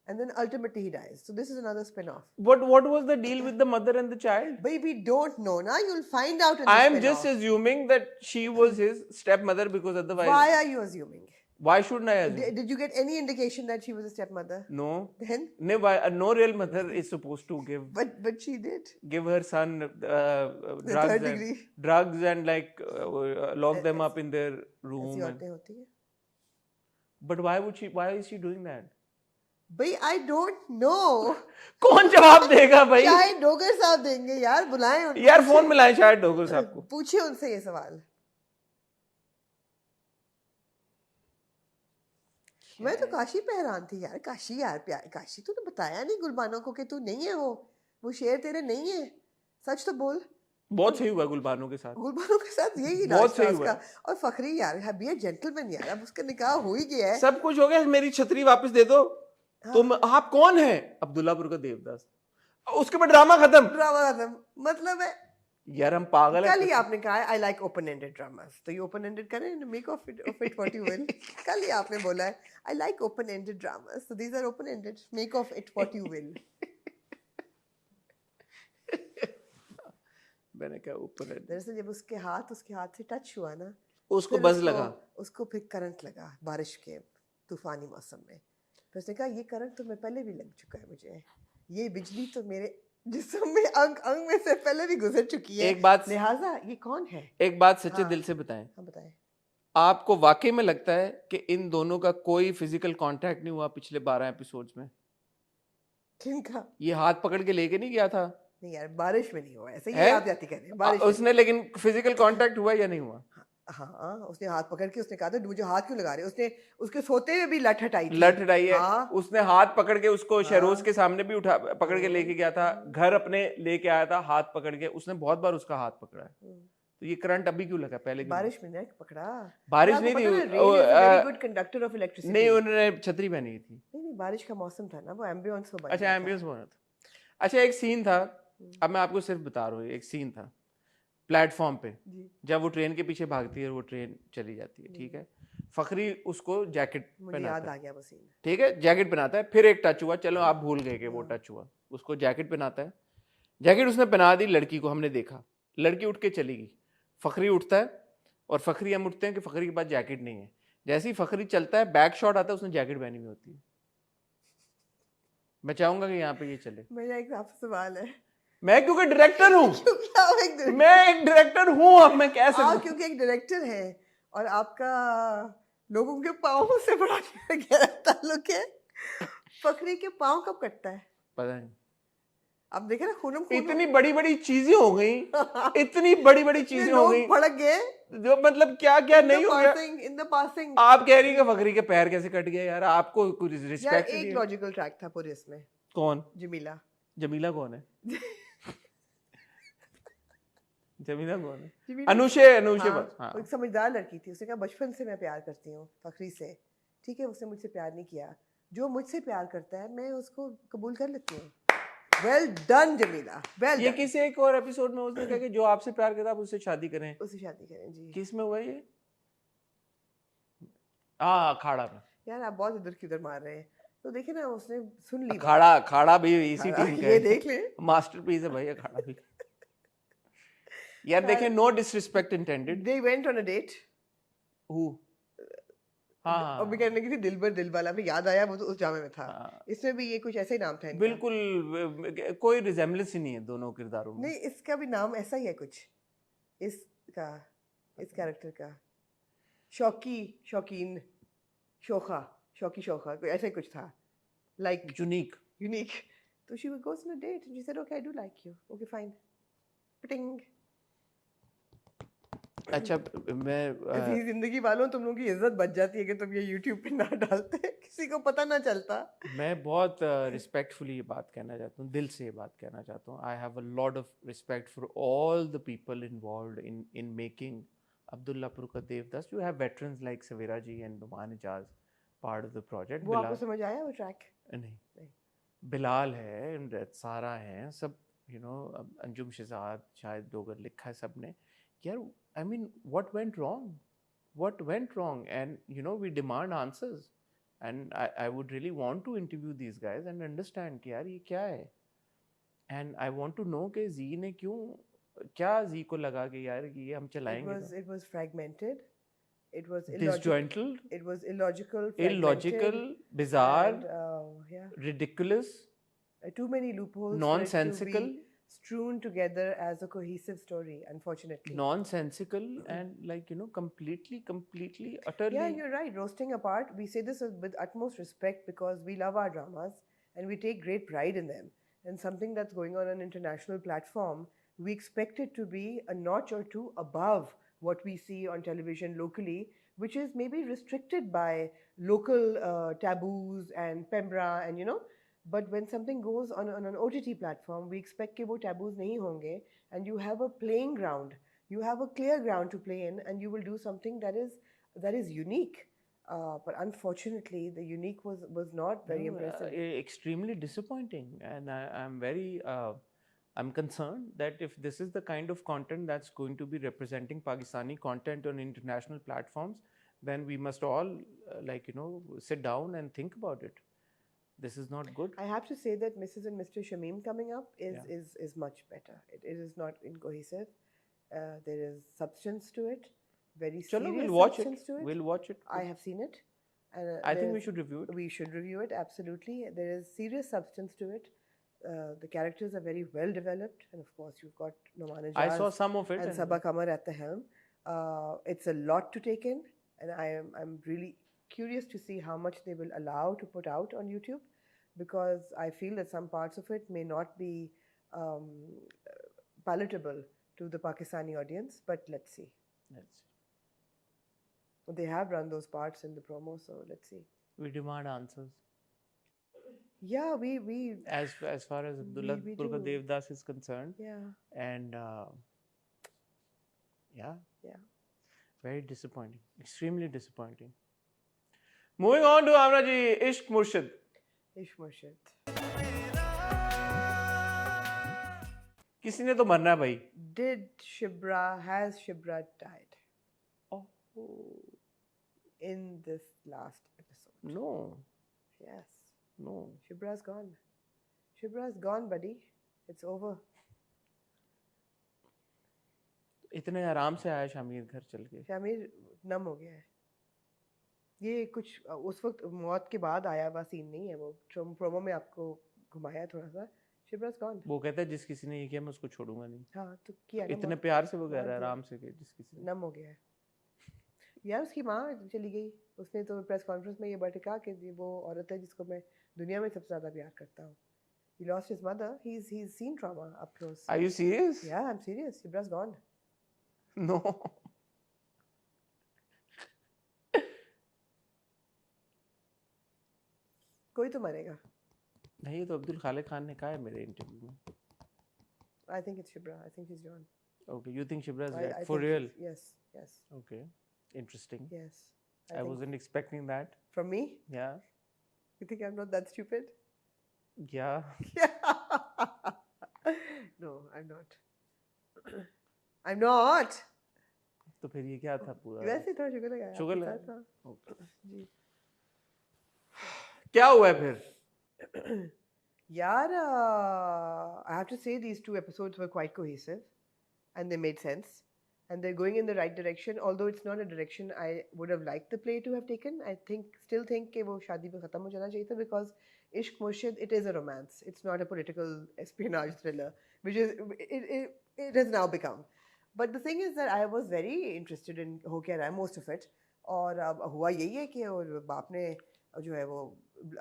and then ultimately he dies. So this is another spin-off. What was the deal with the mother and the child? But we don't know. Now you'll find out in the I am spin-off. just assuming that she was his stepmother, because otherwise... Why are you assuming? Why shouldn't I assume? Did you get any indication that she was a stepmother? No. Then? No real mother is supposed to give... But she did. Give her son drugs and like lock them up in their room. ऐसी औरतें होती हैं. But why is she doing that? भाई I don't know. कौन जवाब देगा भाई? शायद डोगर साहब देंगे यार, बुलाएं उनको. यार फोन मिलाएं शायद डोगर साहब को. पूछिए उनसे ये सवाल. मैं तो काशी पे हैरान थी यार. काशी यार प्यार, काशी तूने बताया नहीं गुलबानो को कि तू नहीं है, वो शेर तेरे नहीं है. सच तो बोल. बहुत सही हुआ गुलबानो के साथ. गुलबानो के साथ यही बहुत सही हुआ. और फखरी यार, बी ए जेंटलमैन यार, अब उसका निकाह हो ही गया है. सब कुछ हो गया. मेरी छतरी वापस दे दो. तुम आप कौन है? अब्दुल्लापुर का देवदास. उसके बाद ड्रामा खत्म. मतलब है यार हम पागल हैं. कल ही आपने कहा I like open ended dramas, तो ये ओपन एंडेड करें, make of it what you will. कल ही आपने बोला है I like open ended dramas, so these are open ended, make of it what you will. मैंने कहा ओपन एंडेड. दरअसल जब उसके हाथ से टच हुआ ना, उसको बज लगा, उसको फिर करंट लगा बारिश के तूफानी मौसम में. फिर उसने कहा ये करंट तो मैं पहले भी लग चुका है मुझे, ये बिजली तो मेरे जिस्म में अंग में से पहले भी गुजर चुकी है. एक बात, लिहाजा ये कौन है? एक बात सच्चे दिल से बताएं. हाँ बताएं. आपको वाकई में लगता है कि इन दोनों का कोई फिजिकल कांटेक्ट नहीं हुआ पिछले 12 एपिसोड्स में? किनका? ये हाथ पकड़ के लेके नहीं गया था? नहीं यार, बारिश में नहीं हुआ ऐसे ही आप जाती कर रहे हैं. बारिश उसने, लेकिन फिजिकल कांटेक्ट हुआ या नहीं हुआ? हाँ, उसने हाथ पकड़ के उसने कहा था मुझे हाथ क्यों लगा रहे. उसने उसके सोते हुए भी लठ हटाई है. हाँ? उसने हाथ पकड़ के उसको शहरोज के सामने भी पकड़ के लेके गया था, घर अपने लेके आया था हाथ पकड़ के. उसने बहुत बार उसका हाथ पकड़ा है. तो ये करंट अभी क्यों लगा? पहले बारिश में नहीं पकड़ा. बारिश नहीं थी. Very good conductor of electricity. नहीं, उन्होंने छतरी पहनी थी. नहीं, बारिश का मौसम था ना, वो एम्बियंस हो. अच्छा, एम्बियंस हो रहा था. अच्छा, एक सीन था, अब मैं आपको सिर्फ बता रहा हूँ. एक सीन था प्लेटफॉर्म पे, जब वो ट्रेन के पीछे भागती है और वो ट्रेन चली जाती है. ठीक है, फखरी उसको जैकेट पहनाता है. ठीक है, जैकेट पहनाता है. फिर एक टच हुआ, चलो आप भूल गए कि वो टच हुआ. उसको जैकेट पहनाता है. जैकेट उसने पहना दी लड़की को, हमने देखा. लड़की उठ के चली गई. फखरी उठता है और फखरी हम उठते हैं कि फखरी के पास जैकेट नहीं है. जैसे ही फखरी चलता है, बैक शॉट आता है, उसने जैकेट पहनी हुई होती है. मैं चाहूंगा कि यहाँ पे ये चले. मेरा एक आपसे सवाल है. मैं क्योंकि डायरेक्टर हूँ, मैं एक डायरेक्टर हूँ. अब मैं कह सकता हूँ क्योंकि एक डायरेक्टर है और आपका लोगों के पाँव से बड़ा गहरा ताल्लुक है. फखरी के पाँव कब कटता है पता नहीं. अब देखे ना, खूनम इतनी बड़ी बड़ी चीजें हो गई. इतनी बड़ी बड़ी चीजें हो गई, भड़क गए. जो मतलब क्या क्या नहीं हो गया. इन द पासिंग आप कह रही है कि फखरी के पैर कैसे कट गए यार? आपको कुछ रिस्पेक्ट. एक लॉजिकल ट्रैक था पूरे इसमें. कौन? जमीला. जमीला कौन है? जमीला कौन है? अनुषे. हाँ, एक समझदार लड़की थी. उसने कहा बचपन से मैं प्यार करती हूँ फखरी से. ठीक है, उसने मुझसे प्यार नहीं किया. जो मुझसे प्यार करता है मैं उसको कबूल कर लेती हूँ. Well done Jamila, well. ये किसी एक और एपिसोड में उसने कहा कि जो आपसे प्यार करता है आप उससे शादी करें. उससे शादी करें जी. किस में हुआ ये? अखाड़ा में. यार आप बहुत इधर किधर मार रहे हैं. तो देखिए ना, उसने सुन ली. अखाड़ा भी इसी टीम का है. ये देख ले, मास्टरपीस है भाई अखाड़ा भी. यार देखें, no disrespect intended. They went on a date. Huh? हाँ, और मैं कहने की थी दिलबर दिलवाला में याद आया, वो तो उस जामे में था. इसमें भी ये कुछ ऐसा ही नाम था. बिल्कुल कोई रिजेम्बलेंस ही नहीं है दोनों किरदारों में. नहीं, इसका भी नाम ऐसा ही है कुछ इसका, इस कैरेक्टर का. शौकीन शोखा, शौकी शोखा, कोई ऐसा ही कुछ था. Like unique. तो she goes on a date and she said okay I do like you. Okay fine. पिटिंग. अच्छा मैं जिंदगी वालों तुम लोगों की इज्जत बच जाती है कि तुम ये YouTube पे ना डालते, किसी को पता ना चलता। मैं बहुत रिस्पेक्टफुली ये बात कहना चाहता हूँ, दिल से ये बात कहना चाहता हूँ. I have a lot of respect for all the people involved in making Abdullahpur का Devdas. You have veterans like Savera ji and Noman Ijaz part of the project. वो आपको समझ आया वो ट्रैक? नहीं, बिलाल है, सारा है, सब यू नो, अंजुम शहजाद शायद डोगर लिखा है सबने. यार I mean what went wrong and you know we demand answers and I would really want to interview these guys and understand कि यार ये क्या है. And I want to know कि जी ने क्यों, क्या जी को लगा कि यार ये हम चलाएंगे. It was fragmented. It was disjointed. It was illogical, bizarre, yeah, ridiculous, too many loopholes, nonsensical, to be strewn together as a cohesive story. Unfortunately, nonsensical, and like you know, completely, utterly. Yeah, you're right. Roasting apart, we say this with utmost respect because we love our dramas and we take great pride in them. And something that's going on an international platform, we expect it to be a notch or two above what we see on television locally, which is maybe restricted by local taboos and Pembra and you know. But when something goes on an OTT platform, we expect that wo taboos nahi honge, and you have a playing ground. You have a clear ground to play in, and you will do something that is unique. But unfortunately, the unique was not very impressive. Extremely disappointing, and I'm very. I'm concerned that if this is the kind of content that's going to be representing Pakistani content on international platforms, then we must all, like, you know, sit down and think about it. This is not good. I have to say that Mrs. and Mr. Shamim coming up is much better. It is not incohesive. There is substance to it. Very serious substance to it. We'll watch it. I have seen it. And I think we should review it. We should review it, absolutely. There is serious substance to it. The characters are very well developed, and of course you've got Noman Ijaz. I saw some of it. And Sabaa Qamar at the helm. It's a lot to take in, and I'm really curious to see how much they will allow to put out on YouTube, because I feel that some parts of it may not be palatable to the Pakistani audience, but let's see. They have run those parts in the promo, so let's see. We demand answers. Yeah, we as far as Abdullapur ka Devdas is concerned. Yeah. And yeah. Very disappointing. Extremely disappointing. Moving on to Amra ji, Ishq Murshid. Ishq Murshid. किसी ने तो मरना है भाई. Has Shibra died? Oh. In this last episode. No. Yes. No. Shibra's gone. Shibra's gone, buddy. It's over. इतने आराम से आया शामिर घर चल के. शामिर नम हो गया है. ये कुछ उस वक्त मौत के बाद आया हुआ सीन नहीं है, वो प्रोमो में आपको घुमाया थोड़ा सा. Shibra's gone. वो कहता है जिस किसी ने ये किया मैं उसको छोड़ूंगा नहीं. हाँ तो किया. इतने प्यार से वो कह रहा है आराम से कि जिस किसी नम हो गया है. यार उसकी माँ चली गई. उसने तो प्रेस कॉन्फ्रेंस में ये बात कहा कि वो औरत है जिसको मैं दुनिया में सबसे ज़्यादा प्यार करता हूँ. He lost his mother. He's seen trauma up close. Are you serious? Yeah, I'm serious. Shibra's gone. No. कोई तो मरेगा. नहीं, तो अब्दुल खालिक खान ने कहा है मेरे इंटरव्यू में. I think it's Shibra. I think she's gone. Okay, you think Shibra is dead for real? Yes. Okay, interesting. Yes. I wasn't expecting that. From me? Yeah. You think I'm not that stupid? Yeah. No, I'm not. I'm not. तो फिर ये क्या था पूरा? वैसे थोड़ा sugar लगाया. Sugar लगाया. Okay. जी. क्या हुआ है फिर? Yaar, I have to say these two episodes were quite cohesive, and they made sense, and they're going in the right direction. Although it's not a direction I would have liked the play to have taken. I still think कि वो शादी पे खत्म हो जाना चाहिए था, because Ishq Murshid, it is a romance. It's not a political espionage thriller, which is it has now become. But the thing is that I was very interested in हो क्या रहा है most of it. और अब हुआ यही है कि बाप ने जो है वो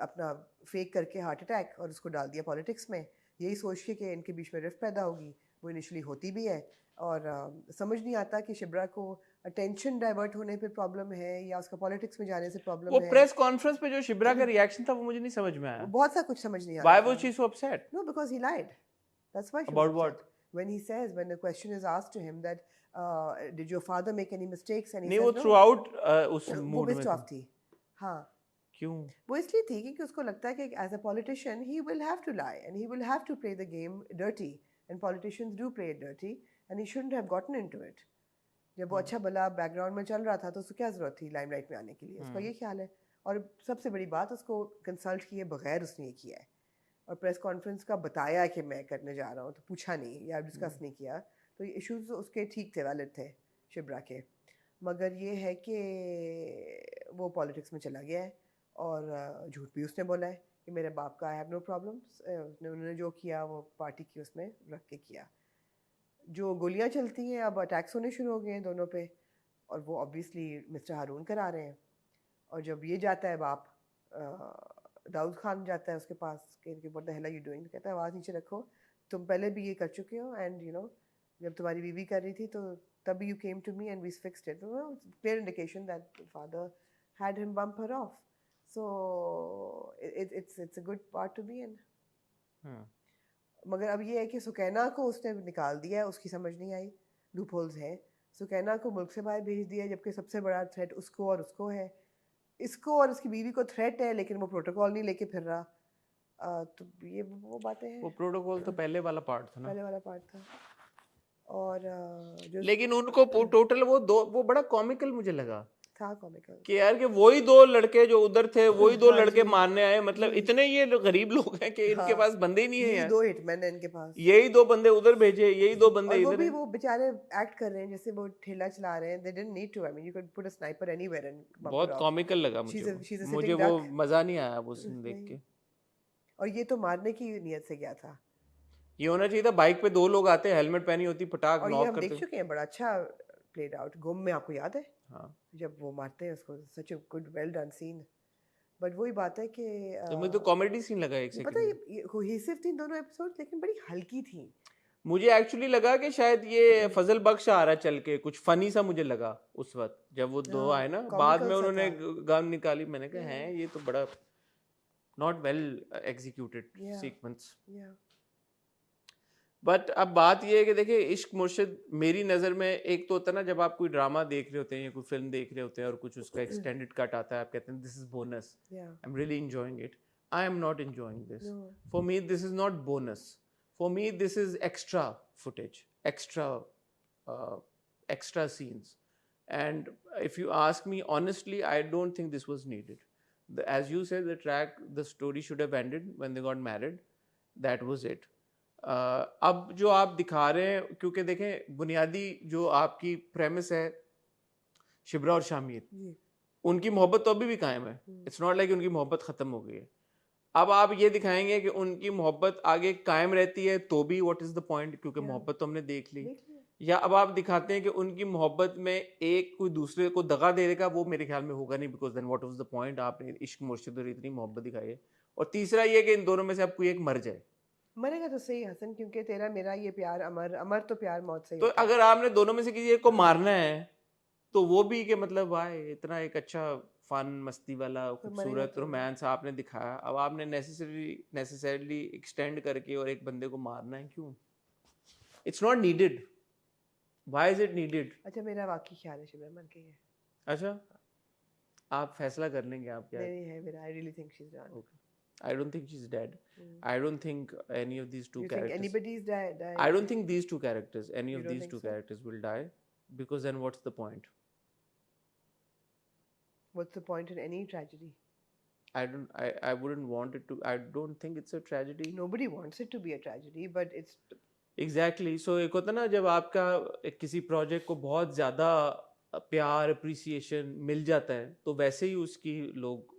अपना फेक करके हार्ट अटैक और उसको डाल दिया पॉलिटिक्स में. यही सोच के कि इनके बीच में रिफ्ट पैदा होगी, वो इनिशियली होती भी है। और समझ नहीं आता कि शिब्रा को अटेंशन डाइवर्ट होने पे प्रॉब्लम है या उसका पॉलिटिक्स में जाने से प्रॉब्लम है। वो प्रेस कॉन्फ्रेंस पे जो शिब्रा का रिएक्शन था वो मुझे नहीं समझ में आया। बहुत सा कुछ समझ नहीं आया। Why was she so upset? No, because he lied. That's why she About was upset. what? When he says, when the question is asked to him that did your father make any mistakes, and he नहीं, says वो no. throughout उस वो mood में pissed off थी। हाँ। क्यों? वो इसलिए थी क्योंकि उसको लगता है कि as a politician he will have to lie and he will have to play the game dirty, and politicians do play it dirty and he shouldn't have gotten into it. जब वो अच्छा भला बैकग्राउंड में चल रहा था तो उसको क्या ज़रूरत थी लाइमलाइट में आने के लिए, उसका ये ख्याल है। और सबसे बड़ी बात, उसको कंसल्ट किए बगैर उसने ये किया है और प्रेस कॉन्फ्रेंस का बताया कि मैं करने जा रहा हूँ, तो पूछा नहीं या डिस्कस नहीं किया। तो ये इश्यूज उसके ठीक थे, वैलिड थे शिब्रा के, मगर ये है कि वो पॉलिटिक्स में चला गया है और झूठ भी उसने बोला है कि मेरे बाप का आई हैव नो प्रॉब्लम्स। उन्होंने जो किया वो पार्टी की उसमें रख के किया। जो गोलियां चलती हैं, अब अटैक्स होने शुरू हो गए हैं दोनों पे, और वो ऑब्वियसली मिस्टर हारून करा रहे हैं। और जब ये जाता है बाप, दाऊद खान जाता है उसके पास कि what the hell are you doing, तो कहता है आवाज़ नीचे रखो, तुम पहले भी ये कर चुके हो, एंड यू नो जब तुम्हारी बीवी कर रही थी तो तब you came to me and we fixed it. Clear indication that father had him bump her off. So it's a good part to be in. मगर अब ये है कि सुकैना को उसने निकाल दिया है, उसकी समझ नहीं आई, लूप होल्स हैं। सुकैना को मुल्क से बाहर भेज दिया, जबकि सबसे बड़ा थ्रेट उसको और उसको है। इसको और उसकी बीवी को थ्रेट है, लेकिन वो प्रोटोकॉल नहीं लेके फिर रहा। तो ये वो बातें हैं। वो प्रोटोकॉल तो पहले वाला पार्ट था ना, पहले वाला पार्ट था। और जो लेकिन उनको टोटल वो बड़ा कॉमिकल मुझे लगा था, कॉमिकल कि यार कि वही दो लड़के जो उधर थे, वही दो लड़के मारने आए। मतलब इतने ये गरीब लोग हैं कि इनके पास बंदे ही नहीं है यार। दो हिटमैन है इनके पास, यही दो बंदे उधर भेजे, यही दो बंदे इधर। वो भी वो बेचारे एक्ट कर रहे हैं जैसे वो ठेला चला रहे हैं। They didn't need to, I mean you could put a sniper anywhere and बहुत कॉमिकल लगा मुझे वो मजा नहीं आया वो सीन देख के। और ये तो मारने की नियत से गया था। ये होना चाहिए था बाइक पे दो लोग आते, हेलमेट पहनी होती, पटाख और नॉक ये हम करते। देख चुके हैं, बड़ा अच्छा प्लेड आउट गुम में, आपको याद है? हाँ, जब वो मारते हैं उसको, such a good well done scene. But वही बात है कि तो मुझे तो कॉमेडी सीन लगा एक सेकंड। पता है ये कोहेसिव थी दोनों एपिसोड, लेकिन बड़ी हल्की थी। मुझे एक्चुअली लगा कि शायद ये फजल बख्श आ रहा है चल के, कुछ फनी सा मुझे लगा उस वक्त जब वो दो आए ना, बाद में उन्होंने गन निकाली। मैंने कहा है ये तो बड़ा not well executed sequence. But अब बात ये है कि देखिए, इश्क मुर्शिद मेरी नज़र में एक तो होता है ना, जब आप कोई ड्रामा देख रहे होते हैं या कोई फिल्म देख रहे होते हैं और कुछ उसका एक्सटेंडेड कट आता है, आप कहते हैं this is bonus, I am really enjoying it. I am not enjoying this. For me this is not bonus, for me this is extra footage, extra scenes. And if you ask me honestly, I don't think this was needed. As you said, the story should have ended when they got married. That was it. अब जो आप दिखा रहे हैं, क्योंकि देखें बुनियादी जो आपकी प्रेमिस है शिब्रा और शामिर, उनकी मोहब्बत तो अभी भी कायम है। इट्स नॉट लाइक उनकी मोहब्बत खत्म हो गई है। अब आप ये दिखाएंगे कि उनकी मोहब्बत आगे कायम रहती है तो भी व्हाट इज द पॉइंट, क्योंकि मोहब्बत तो हमने देख ली। या अब आप दिखाते हैं कि उनकी मोहब्बत में एक कोई दूसरे को दगा दे देगा, वो मेरे ख्याल में होगा नहीं, because then what was the point. आपने इश्क मुर्शिद और इतनी मोहब्बत दिखाई है। और तीसरा ये कि इन दोनों में से अब कोई एक मर जाए। मरेगा तो सही हसन, क्योंकि तेरा मेरा ये प्यार अमर, अमर तो प्यार मौत से। तो अगर आपने दोनों में से किसी एक को मारना है तो वो भी कि मतलब भाई इतना एक अच्छा फन मस्ती वाला खूबसूरत रोमांस आपने दिखाया, अब आपने नेसेसरीली एक्सटेंड करके और एक बंदे को मारना है, क्यों? It's not needed. Why is it needed? अच्छा, मेरा वाकई ख्याल है शिब्रा मर गई है। अच्छा, आप फैसला कर लेंगे आप क्या? नहीं है मेरा, I really think she is done. Okay, I don't think she's dead. I don't think any of these two you characters. Think anybody's died? I don't think these two characters, any of these two characters will die, because then what's the point? What's the point in any tragedy? I wouldn't want it to. I don't think it's a tragedy. Nobody wants it to be a tragedy, but it's exactly. So एक होता ना, जब आपका किसी project को बहुत ज़्यादा प्यार अप्रिसिएशन मिल जाता है, तो वैसे ही उसकी लोग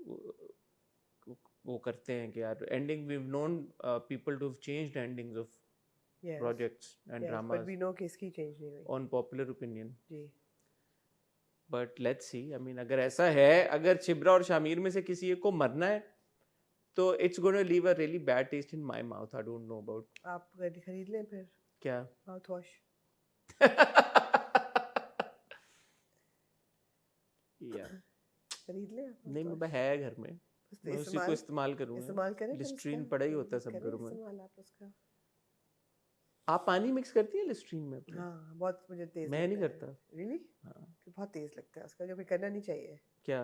वो करते हैं कि यार ending, we have known people to have changed endings of projects and dramas, but we know कि इसकी चेंज नहीं हुई ऑन पॉपुलर ओपिनियन जी। But let's see, I mean अगर ऐसा है, अगर शिब्रा और शामिर में से किसी एक को मरना है तो it's going to leave a really bad taste in my mouth. I don't know about. आप खरीद लें फिर क्या? Mouth wash. Yeah. खरीद लें. नहीं मेरे पास है घर में. मैं उसी को इस्तेमाल करूँगा. इस्तेमाल करें. लिस्ट्रीन पड़ा ही होता है सब घरों में. इस्तेमाल आप उसका. आप पानी मिक्स करती है लिस्ट्रीन में? हाँ बहुत मुझे तेज. मैं नहीं करता. Really? हाँ. बहुत तेज लगता है उसका, जो कोई करना नहीं चाहिए. क्या?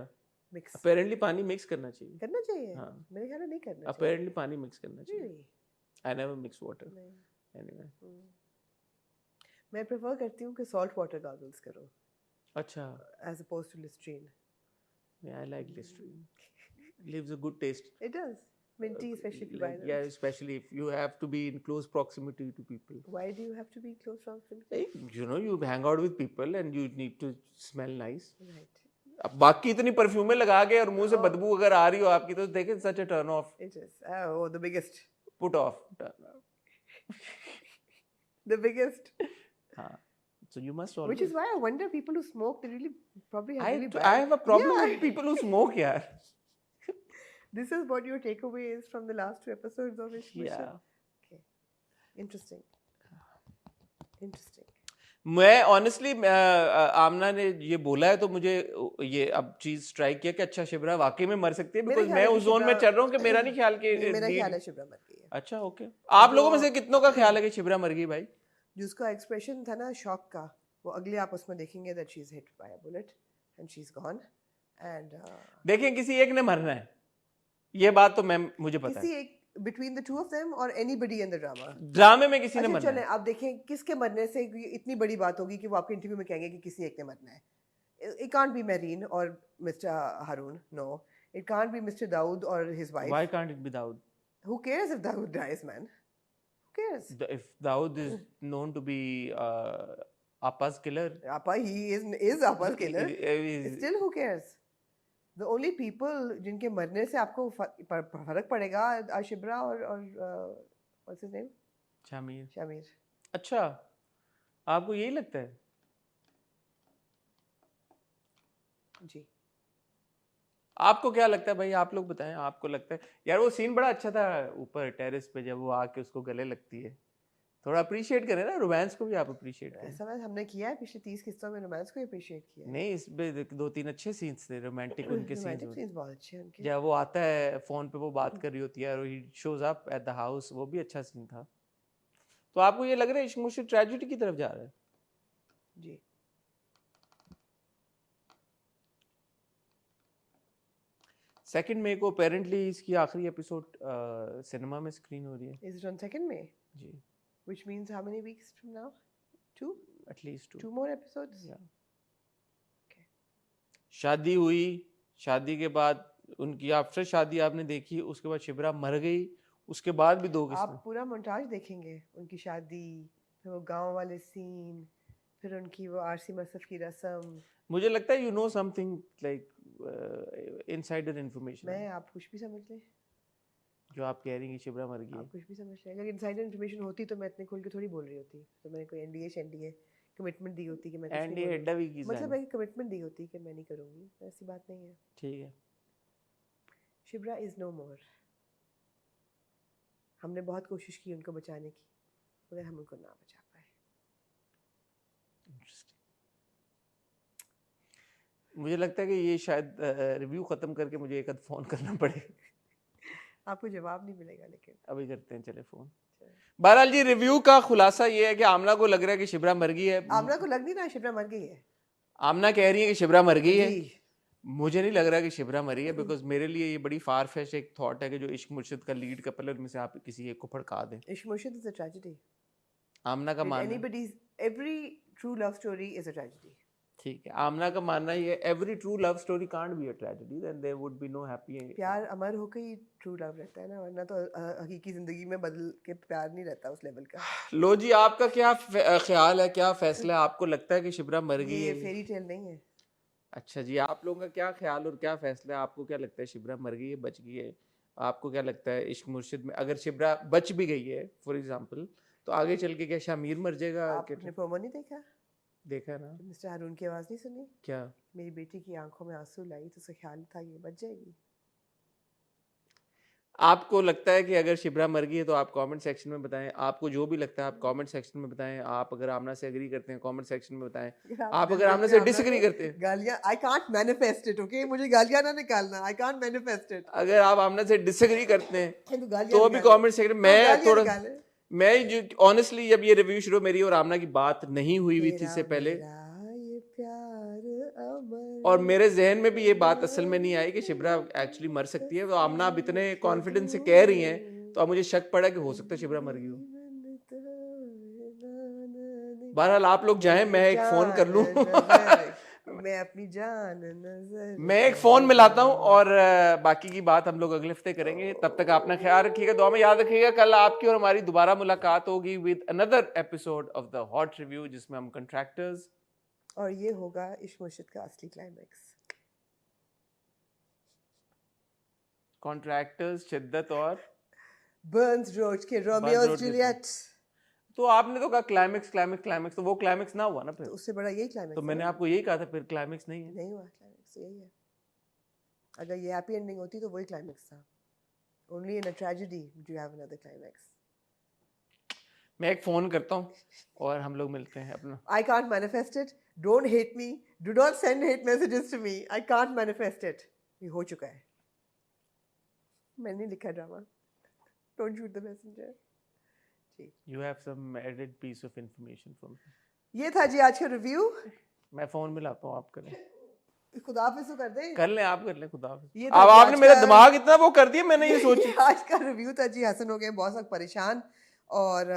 मिक्स. Apparently पानी मिक्स करना चाहिए. करना चाहिए. हाँ. मेरे ख्याल में नहीं करना चाहिए. Apparently पानी मिक्स करना चाहिए. Really? I never mix water. Anyway. मैं प्रेफर करती हूँ कि सॉल्ट वाटर गॉगल्स करो. अच्छा. As opposed to Listerine. Yeah, I like Listerine. Leaves a good taste. It does. Minty, especially if you buy them. Yeah, especially if you have to be in close proximity to people. Why do you have to be in close proximity? You know, you hang out with people and you need to smell nice. Right. अब बाकी इतनी परफ्यूमें लगा के और मुंह से बदबू अगर आ रही हो आपकी तो देखें such a turn off. It is. Oh, the biggest. Put off. Turn off. The biggest. हाँ. So you must always. Which is why I wonder people who smoke, they really probably have really bad. I have a problem with people who smoke, yeah. This is what your takeaway is from the last 2 episodes of Ishq Mission. Yeah. Okay. Interesting. Interesting. मैं honestly आमना ने ये बोला है तो मुझे ये अब चीज स्ट्राइक किया कि अच्छा शिब्रा वाकई में मर सकती है बिकॉज मैं उस जोन में चल रहा हूँ कि मेरा नहीं ख्याल कि मेरा ख्याल है शिब्रा मर गई है. अच्छा ओके. आप लोगों में से कितनों का ख्याल है कि शिब्रा मर गई भाई? जिसका एक्सप्रेशन था ना शॉक का, वो अगले आप उसमें देखेंगे that she's hit by a bullet and she's gone and देखें किसी एक ने मरना है, ये बात तो मुझे पता है. किसी एक between the two of them or anybody in the drama. ड्रामे में किसी ने मरना है. चलें आप देखें किसके मरने से इतनी बड़ी बात होगी कि वो आपके इंटरव्यू में कहेंगे कि किसी एक ने मरना है. It can't be Marine or Mr. Harun. No. It can't be Mr. Dawood or his wife. Why can't it be Dawood? Who cares if Dawood dies, man? Who cares? If Dawood is known to be Appa's killer. Appa, he is Appa's killer. Still, who cares? The only people जिनके मरने से आपको फर्क पड़ेगा शिब्रा और what's his name? Shamir. अच्छा, आपको यही लगता है? जी. आपको क्या लगता है भाई? आप लोग बताएं. आपको लगता है यार वो सीन बड़ा अच्छा था ऊपर टेरेस पे जब वो आके उसको गले लगती है. थोड़ा अप्रिशिएट करें ना, रोमांस को भी आप अप्रिशिएट करें. ऐसा हमने किया है पिछले 30 किस्तों में, रोमांस को अप्रिशिएट किया है. नहीं, इसमें 2-3 अच्छे सीन्स थे रोमांटिक उनके सीन्स बहुत अच्छे हैं उनके. जब वो आता है फोन पे वो बात कर रही होती है और he shows up at the house, वो भी अच्छा सीन था. तो आपको ये लग रहा है इश्क मुश्किल ट्रेजेडी की तरफ जा रहा है? जी. सेकंड मई को अपेरेंटली इसकी आखिरी एपिसोड सिनेमा में स्क्रीन हो रही है. Is it on second May? जी. Which means how many weeks from now? 2? At least 2. 2 more episodes? Yeah. Okay. शादी हुई, शादी के बाद उनकी आफ्टर शादी आपने देखी, उसके बाद शिब्रा मर गई, उसके बाद भी 2 किस्में. आप पूरा मोन्टाज देखेंगे, उनकी शादी, फिर वो गांव वाले सीन, फिर उनकी वो आरसी मसफ की रस्म. मुझे लगता है you know something like insider information. मैं आप कुछ भी समझ लें जो आप कह रही हैं कि शिब्रा मर गई. आप कुछ भी समझ लें. अगर इनसाइडर इन्फॉर्मेशन होती तो मैं इतने खोल के थोड़ी बोल रही होती. तो मैंने कोई एनडीए कमिटमेंट दी होती कि मैं एनडीए एड्डा भी की, मतलब एक कमिटमेंट दी होती कि मैं नहीं करूंगी. ऐसी बात नहीं है. ठीक है. शिब्रा इज नो मोर. हमने बहुत कोशिश की उनको बचाने की, मगर हम उनको ना बचा पाए. मुझे लगता है कि ये शायद रिव्यू खत्म करके मुझे एक आध फोन करना पड़े. आपको जवाब नहीं मिलेगा लेकिन अभी करते हैं, चले फोन. बहरहाल जी रिव्यू का खुलासा ये है कि आमना को लग रहा है कि शिब्रा मर गई है. आमना को लग नहीं रहा शिब्रा मर गई है. आमना कह रही है कि शिब्रा मर गई है. मुझे नहीं लग रहा कि शिब्रा मरी है, बिकॉज मेरे लिए ये बड़ी फार फेच एक थॉट है कि जो इश्क मुर्शिद का लीड कपल है उनमें से आप किसी एक को फड़का दें. इश्क मुर्शिद इज अ ट्रेजेडी. आमना का मानना every true love story is a tragedy. ठीक है. आमना का मानना ये every true love story can't be a tragedy, then there would be no happy. प्यार अमर होकर ही ट्रू लव रहता है ना, वरना तो हकीकी जिंदगी में बदल के प्यार नहीं रहता उस लेवल का. लो जी, आपका क्या ख्याल है, क्या फैसला है? आपको लगता है कि शिब्रा मर गई है? ये फेरी टेल नहीं है. अच्छा जी, आप लोगों का क्या ख्याल और क्या फैसला है? आपको क्या लगता है शिब्रा मर गई है, बच गई है? आपको क्या लगता है इश्क मुर्शिद में अगर शिब्रा बच भी गई है फॉर एग्जांपल, तो आगे चल के क्या शामिर मर जाएगा? आपने प्रोमो नहीं देखा? देखा ना. मिस्टर हारून की आवाज नहीं सुनी क्या? मेरी बेटी की आंखों में आंसू लाई तो उसका ख्याल था ये बच जाएगी. आपको लगता है कि अगर शिब्रा मर गई है तो आप कमेंट सेक्शन में बताएं, आपको जो भी लगता है आप कमेंट सेक्शन में बताएं, आप अगर आमना से एग्री करते हैं कमेंट सेक्शन में बताएं, आप अगर आमना से डिसएग्री करते हैं, गालियां आई कांट मैनिफेस्ट इट, ओके, मुझे गालियां ना निकालना, आई कांट मैनिफेस्ट इट। अगर आप आमना से डिसएग्री करते हैं तो भी कमेंट सेक्शन मैं थोड़ा, मैं जो ऑनेस्टली जब ये रिव्यू शुरू मेरी और आमना की बात नहीं हुई थी इससे पहले, और मेरे जहन में भी ये बात असल में नहीं आई कि शिब्रा एक्चुअली मर सकती है, तो आमना अब इतने कॉन्फिडेंस से कह रही हैं तो अब मुझे शक पड़ा कि हो सकता है शिब्रा मर गई हो। बहरहाल आप लोग जाएं, मैं एक फोन कर लूं मैं अपनी जान नजर मैं एक फोन मिलाता हूं और बाकी की बात हम लोग अगले हफ्ते करेंगे। तब तक अपना ख्याल रखिएगा, दुआ में याद रखिएगा। कल आपकी और हमारी दोबारा मुलाकात होगी with another episode of the hot review, जिसमें हम कंट्रैक्टर्स, और ये होगा इश्क मुर्शिद का असली क्लाइमैक्स। कॉन्ट्रैक्टर्स, शिद्दत और बर्न्स रोड के रोमियो जूलियट। तो आपने तो कहा क्लाइमैक्स क्लाइमैक्स क्लाइमैक्स, तो वो क्लाइमैक्स ना हुआ ना फिर, तो उससे बड़ा यही क्लाइमैक्स। तो मैंने आपको यही कहा था फिर क्लाइमैक्स नहीं है, नहीं हुआ, क्लाइमैक्स यही है। अगर ये हैप्पी एंडिंग होती तो वही क्लाइमैक्स था। Only in a tragedy do you have another climax. मैं एक फोन करता हूँ और हम लोग मिलते हैं अपना। I can't manifest it, don't hate me, do not send hate messages to me, I can't manifest it. ये हो चुका है, मैंने लिखा drama, don't shoot the messenger. You have some added piece of information from me. ये था जी आज का रिव्यू। मैं फोन मिलाता हूँ, आप करें। खुदाफिज तो कर दे। कर लें, आप कर लें खुदाफिज। अब आपने मेरा दिमाग इतना वो कर दिया, मैंने ये सोची। आज का रिव्यू था जी, हसन हो गए बहुत सारे परेशान, और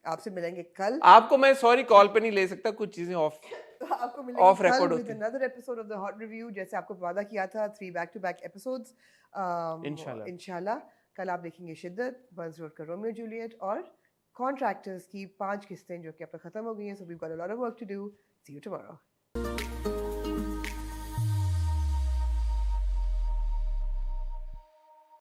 आपसे मिलेंगे कल। आपको मैं सॉरी कॉल पे नहीं ले सकता, कुछ चीजें ऑफ आपको मिलेंगे ऑफ रिकॉर्ड होती है। Another episode of the hot review, जैसे आपको वादा किया था 3 बैक टू बैक एपिसोड्स इंशाल्लाह। कल आप देखेंगे शिद्दत, बर्न्स रोड का रोमियो जूलियट, और कॉन्ट्रैक्टर्स की 5 किस्तें जो कि अब तक खत्म हो गई हैं। So we got a lot of work to do. See you tomorrow.